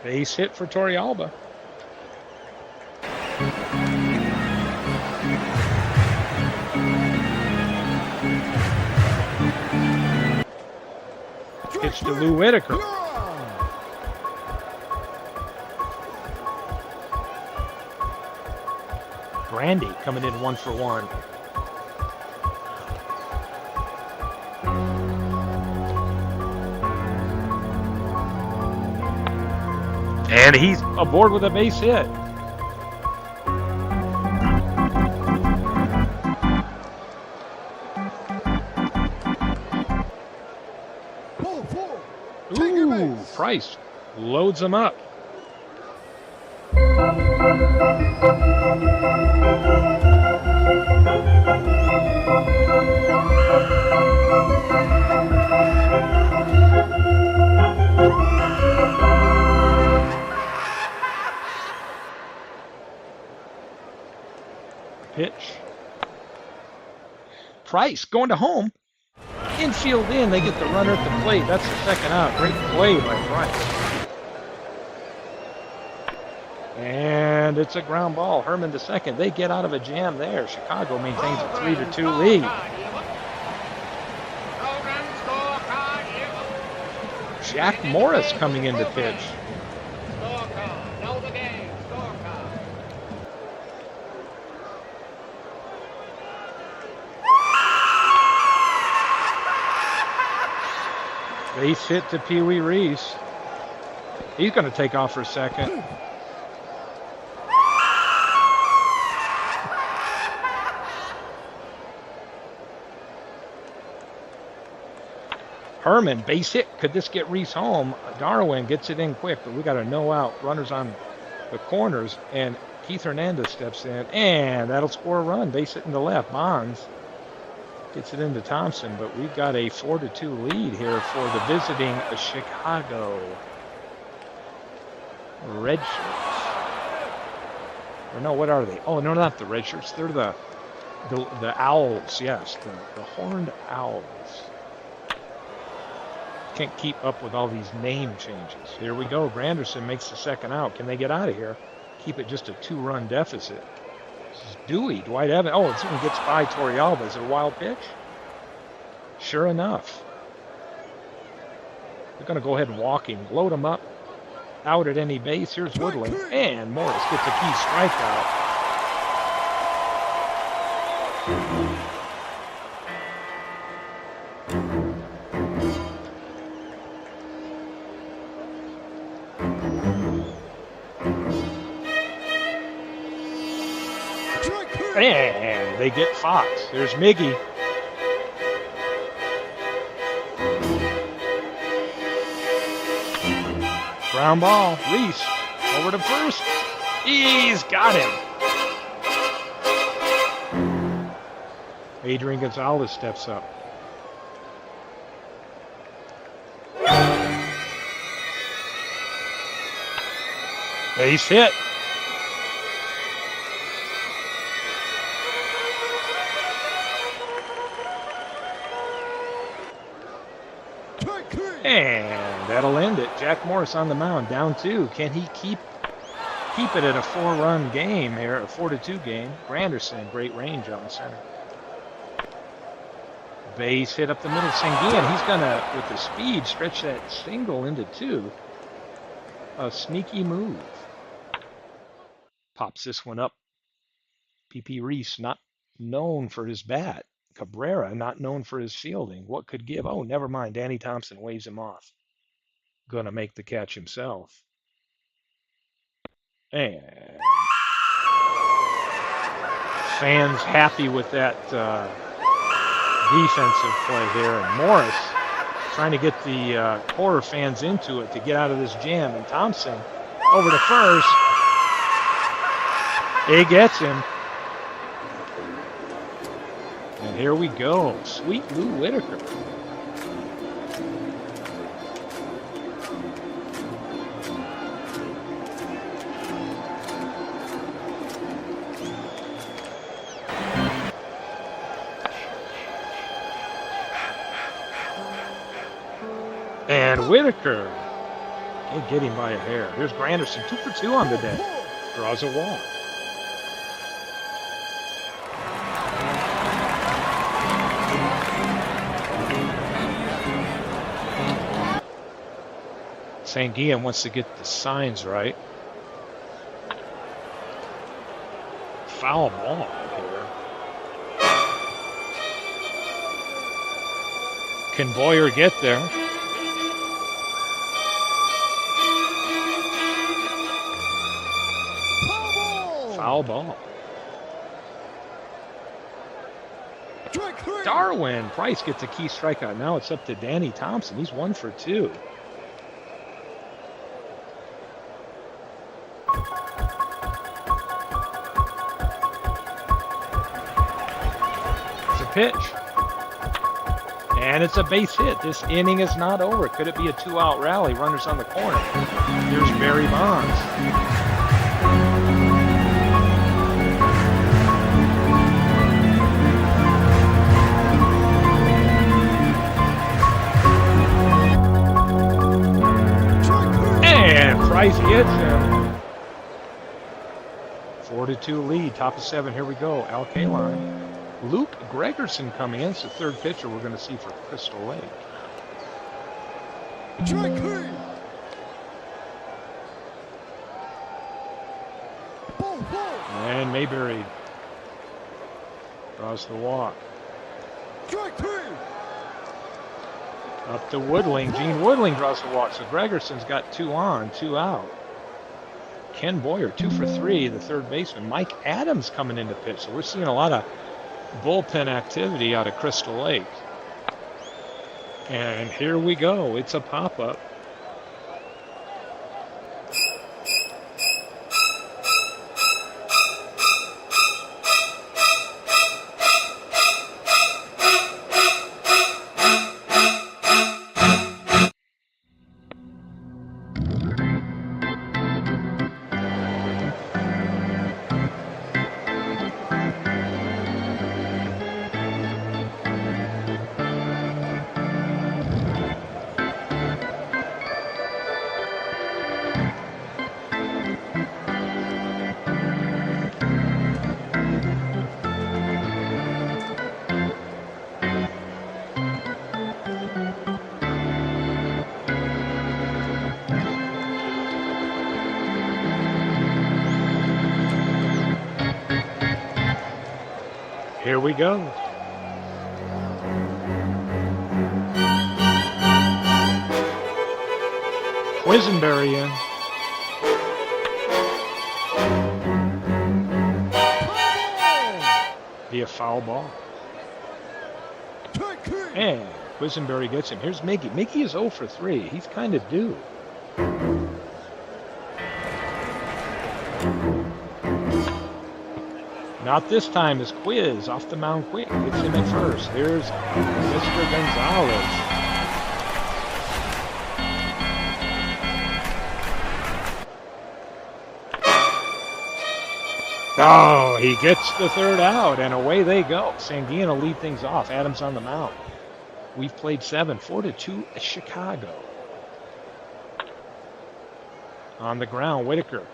Base hit for Torrealba. Pitch to Lou Whitaker. Brandy coming in 1 for 1. And he's aboard with a base hit. Ooh, Price loads him up. Pitch. Price going to home. Infield in, they get the runner at the plate. That's the second out. Great play by Price. And it's a ground ball. Herman to second. They get out of a jam there. Chicago maintains a 3-2 lead. Jack Morris coming in to pitch. Base hit to Pee Wee Reese. He's going to take off for a second. Herman, base hit. Could this get Reese home? Darwin gets it in quick, but we got a no out. Runners on the corners, and Keith Hernandez steps in, and that'll score a run. Base hit in the left. Bonds gets it into Thompson, but we've got a 4-2 lead here for the visiting Chicago Red Shirts. Or no, what are they? Oh, no, not the Red Shirts. They're the Owls, yes, the Horned Owls. Can't keep up with all these name changes. Here we go. Granderson makes the second out. Can they get out of here? Keep it just a 2-run deficit. This is Dewey, Dwight Evans. Oh, this one gets by Torrealba. Is it a wild pitch? Sure enough. They're going to go ahead and walk him. Load him up. Out at any base. Here's Woodling. And Morris gets a key strikeout. And they get Fox. There's Miggy. Ground ball. Reese over to first. He's got him. Adrian Gonzalez steps up. Base hit. And that'll end it. Jack Morris on the mound, down 2. Can he keep it at a 4-run game here, a 4-2 game? Granderson, great range on the center. Base hit up the middle. Sanguian, he's gonna, with the speed, stretch that single into 2. A sneaky move. Pops this one up. P.P. Reese, not known for his bat. Cabrera, not known for his fielding. What could give? Oh, never mind. Danny Thompson waves him off. Gonna make the catch himself. And fans happy with that defensive play here. And Morris trying to get the horror fans into it to get out of this jam. And Thompson over to first. He gets him. And here we go. Sweet Lou Whitaker. And Whitaker can't get him by a hair. Here's Granderson, 2 for 2 on the day. Draws a walk. Sanguian wants to get the signs right. Foul ball here. Can Boyer get there? Foul ball. Darwin. Price gets a key strikeout. Now it's up to Danny Thompson. He's 1 for 2. Pitch. And it's a base hit. This inning is not over. Could it be a 2-out rally? Runners on the corner. Here's Barry Bonds. And Price gets him. 4-2 lead. Top of 7. Here we go. Al Kaline. Luke Gregerson coming in. It's the third pitcher we're going to see for Crystal Lake. And Mayberry draws the walk. Up to Woodling. Gene Woodling draws the walk. So Gregerson's got 2 on, 2 out. Ken Boyer, 2 for 3, the third baseman. Mike Adams coming into pitch. So we're seeing a lot of bullpen activity out of Crystal Lake. And here we go. It's a pop-up. Here we go. Quisenberry in. Be a foul ball. And Quisenberry gets him. Here's Mickey. Mickey is 0 for 3. He's kind of due. Not this time as Quiz off the mound quick. Gets him at first. Here's Mr. Gonzalez. Oh, he gets the third out, and away they go. Sanguin will lead things off. Adams on the mound. We've played 7, 4-2 Chicago. On the ground, Whitaker.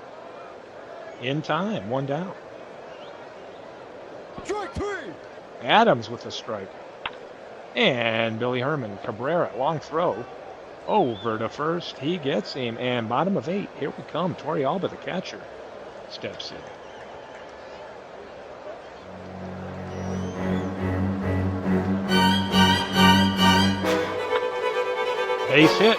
In time, 1 down. Strike 3. Adams with a strike. And Billy Herman, Cabrera, long throw. Over to first. He gets him. And bottom of 8. Here we come. Torrealba, the catcher, steps in. Base hit.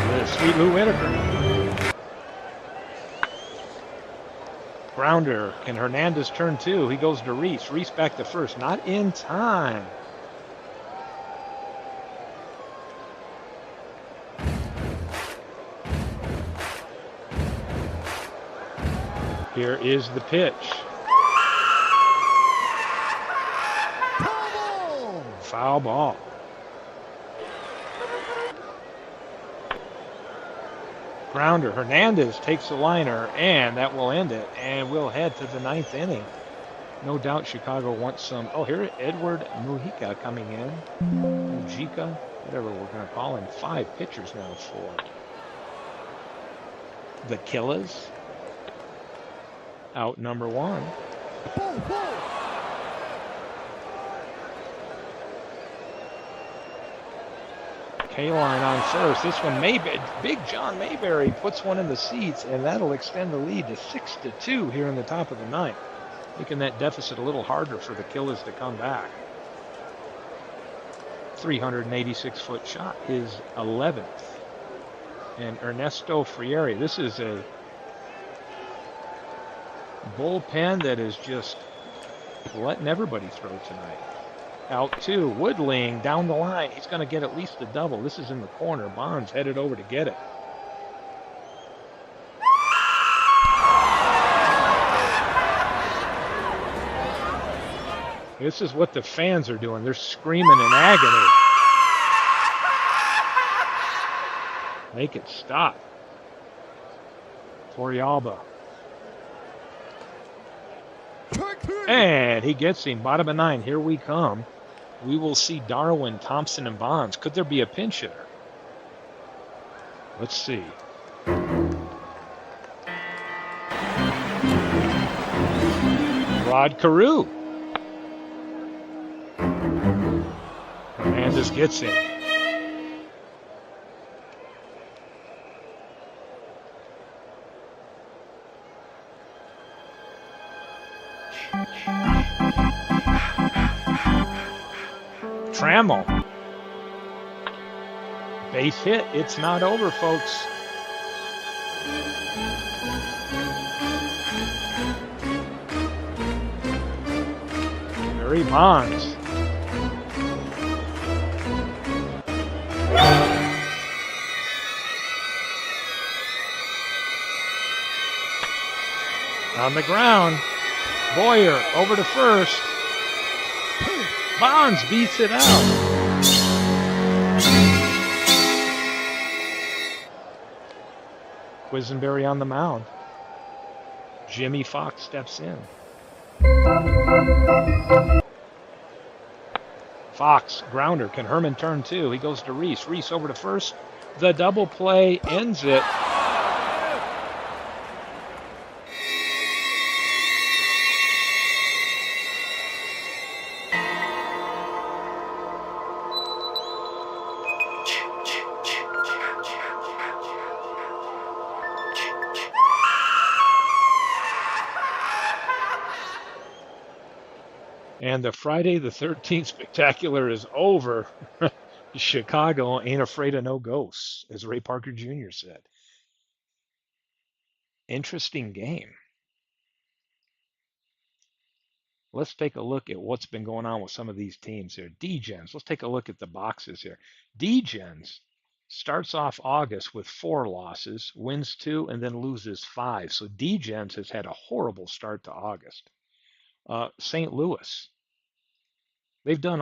The sweet Lou Whitaker. Grounder. Can Hernandez turn 2? He goes to Reese. Reese back to first. Not in time. Here is the pitch. Foul ball. Grounder. Hernandez takes the liner, and that will end it. And we'll head to the 9th inning. No doubt Chicago wants some. Oh, here Edward Mujica coming in. Mujica, whatever we're going to call him. 5 pitchers now for the Killers. Out number 1. K-line on first. This one, Big John Mayberry puts one in the seats, and that'll extend the lead to 6-2 here in the top of the 9th, making that deficit a little harder for the Killers to come back. 386-foot shot, his 11th. And Ernesto Frieri. This is a bullpen that is just letting everybody throw tonight. Out 2, Woodling down the line. He's going to get at least a double. This is in the corner. Bonds headed over to get it. This is what the fans are doing. They're screaming in agony. Make it stop. Torrealba. And he gets him. Bottom of 9. Here we come. We will see Darwin, Thompson, and Bonds. Could there be a pinch hitter? Let's see. Rod Carew. Hernandez gets him. Trammell. Base hit. It's not over, folks. Barry Bonds. On the ground. Boyer over to first. Bonds beats it out. Quisenberry on the mound. Jimmy Fox steps in. Fox, grounder. Can Herman turn two? He goes to Reese. Reese over to first. The double play ends it. And the Friday the 13th spectacular is over. Chicago ain't afraid of no ghosts, as Ray Parker Jr. said. Interesting game. Let's take a look at what's been going on with some of these teams here. D-Gens, let's take a look at the boxes here. D-Gens starts off August with 4 losses, wins 2, and then loses 5. So D-Gens has had a horrible start to August. St. Louis, they've done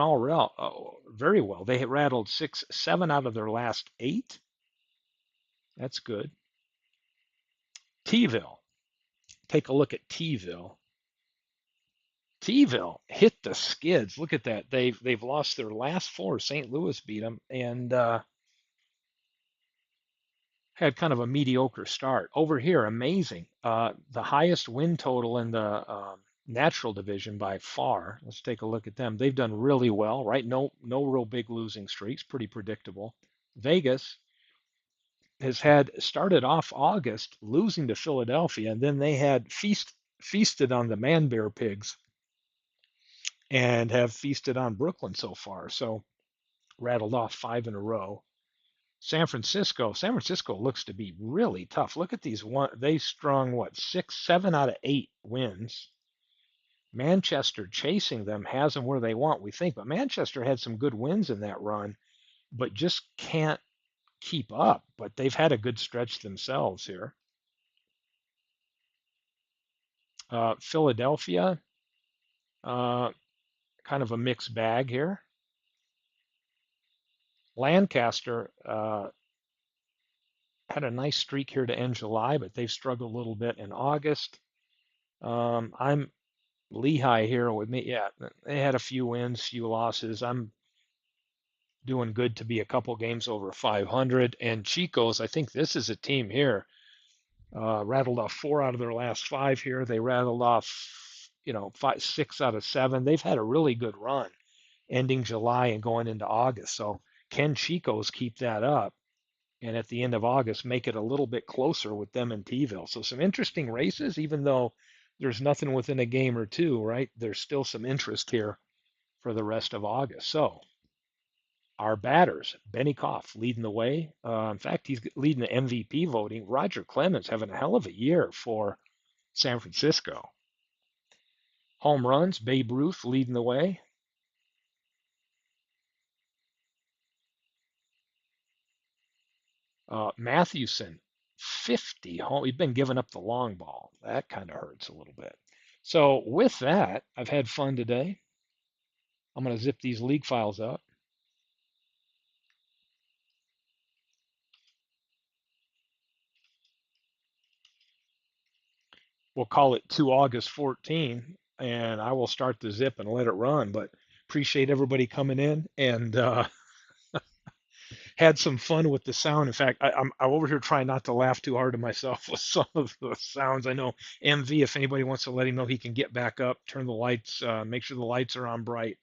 very well. They rattled 7 out of their last 8. That's good. T-ville, take a look at T-ville. T-ville hit the skids. Look at that. They've lost their last 4. St. Louis beat them and had kind of a mediocre start. Over here, amazing. The highest win total in the natural division by far. Let's take a look at them. They've done really well, right? No real big losing streaks. Pretty predictable. Vegas has had started off August losing to Philadelphia, and then they had feasted on the Man Bear Pigs and have feasted on Brooklyn so far. So rattled off 5 in a row. San Francisco looks to be really tough. Look at these they strung what 7 out of 8 wins. Manchester chasing them has them where they want, we think, but Manchester had some good wins in that run, but just can't keep up. But they've had a good stretch themselves here. Philadelphia, kind of a mixed bag here. Lancaster had a nice streak here to end July, but they've struggled a little bit in August. I'm Lehigh here with me. Yeah, they had a few wins, few losses. I'm doing good to be a couple games over 500. And Chico's, I think this is a team here. Rattled off 4 out of their last 5 here. They rattled off, 6 out of 7. They've had a really good run ending July and going into August. So can Chico's keep that up? And at the end of August, make it a little bit closer with them in T-ville. So some interesting races, even though there's nothing within a game or two, right? There's still some interest here for the rest of August. So our batters, Benny Koff leading the way. In fact, he's leading the MVP voting. Roger Clemens having a hell of a year for San Francisco. Home runs, Babe Ruth leading the way. Mathewson, 50 home. He's been giving up the long ball. That kind of hurts a little bit. So with that, I've had fun today. I'm going to zip these league files up. We'll call it to August 14, and I will start the zip and let it run. But appreciate everybody coming in and had some fun with the sound. In fact, I'm over here trying not to laugh too hard to myself with some of the sounds. I know MV, if anybody wants to let him know, he can get back up, turn the lights, make sure the lights are on bright,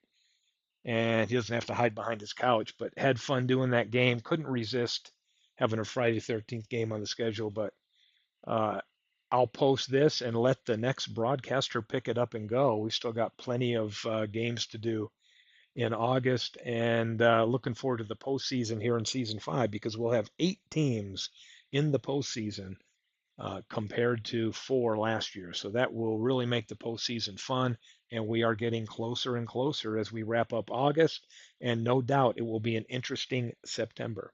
and he doesn't have to hide behind his couch. But had fun doing that game. Couldn't resist having a Friday 13th game on the schedule. But uh, I'll post this and let the next broadcaster pick it up and go. We still got plenty of games to do in August, and looking forward to the postseason here in season 5 because we'll have 8 teams in the postseason compared to 4 last year. So that will really make the postseason fun. And we are getting closer and closer as we wrap up August. And no doubt it will be an interesting September.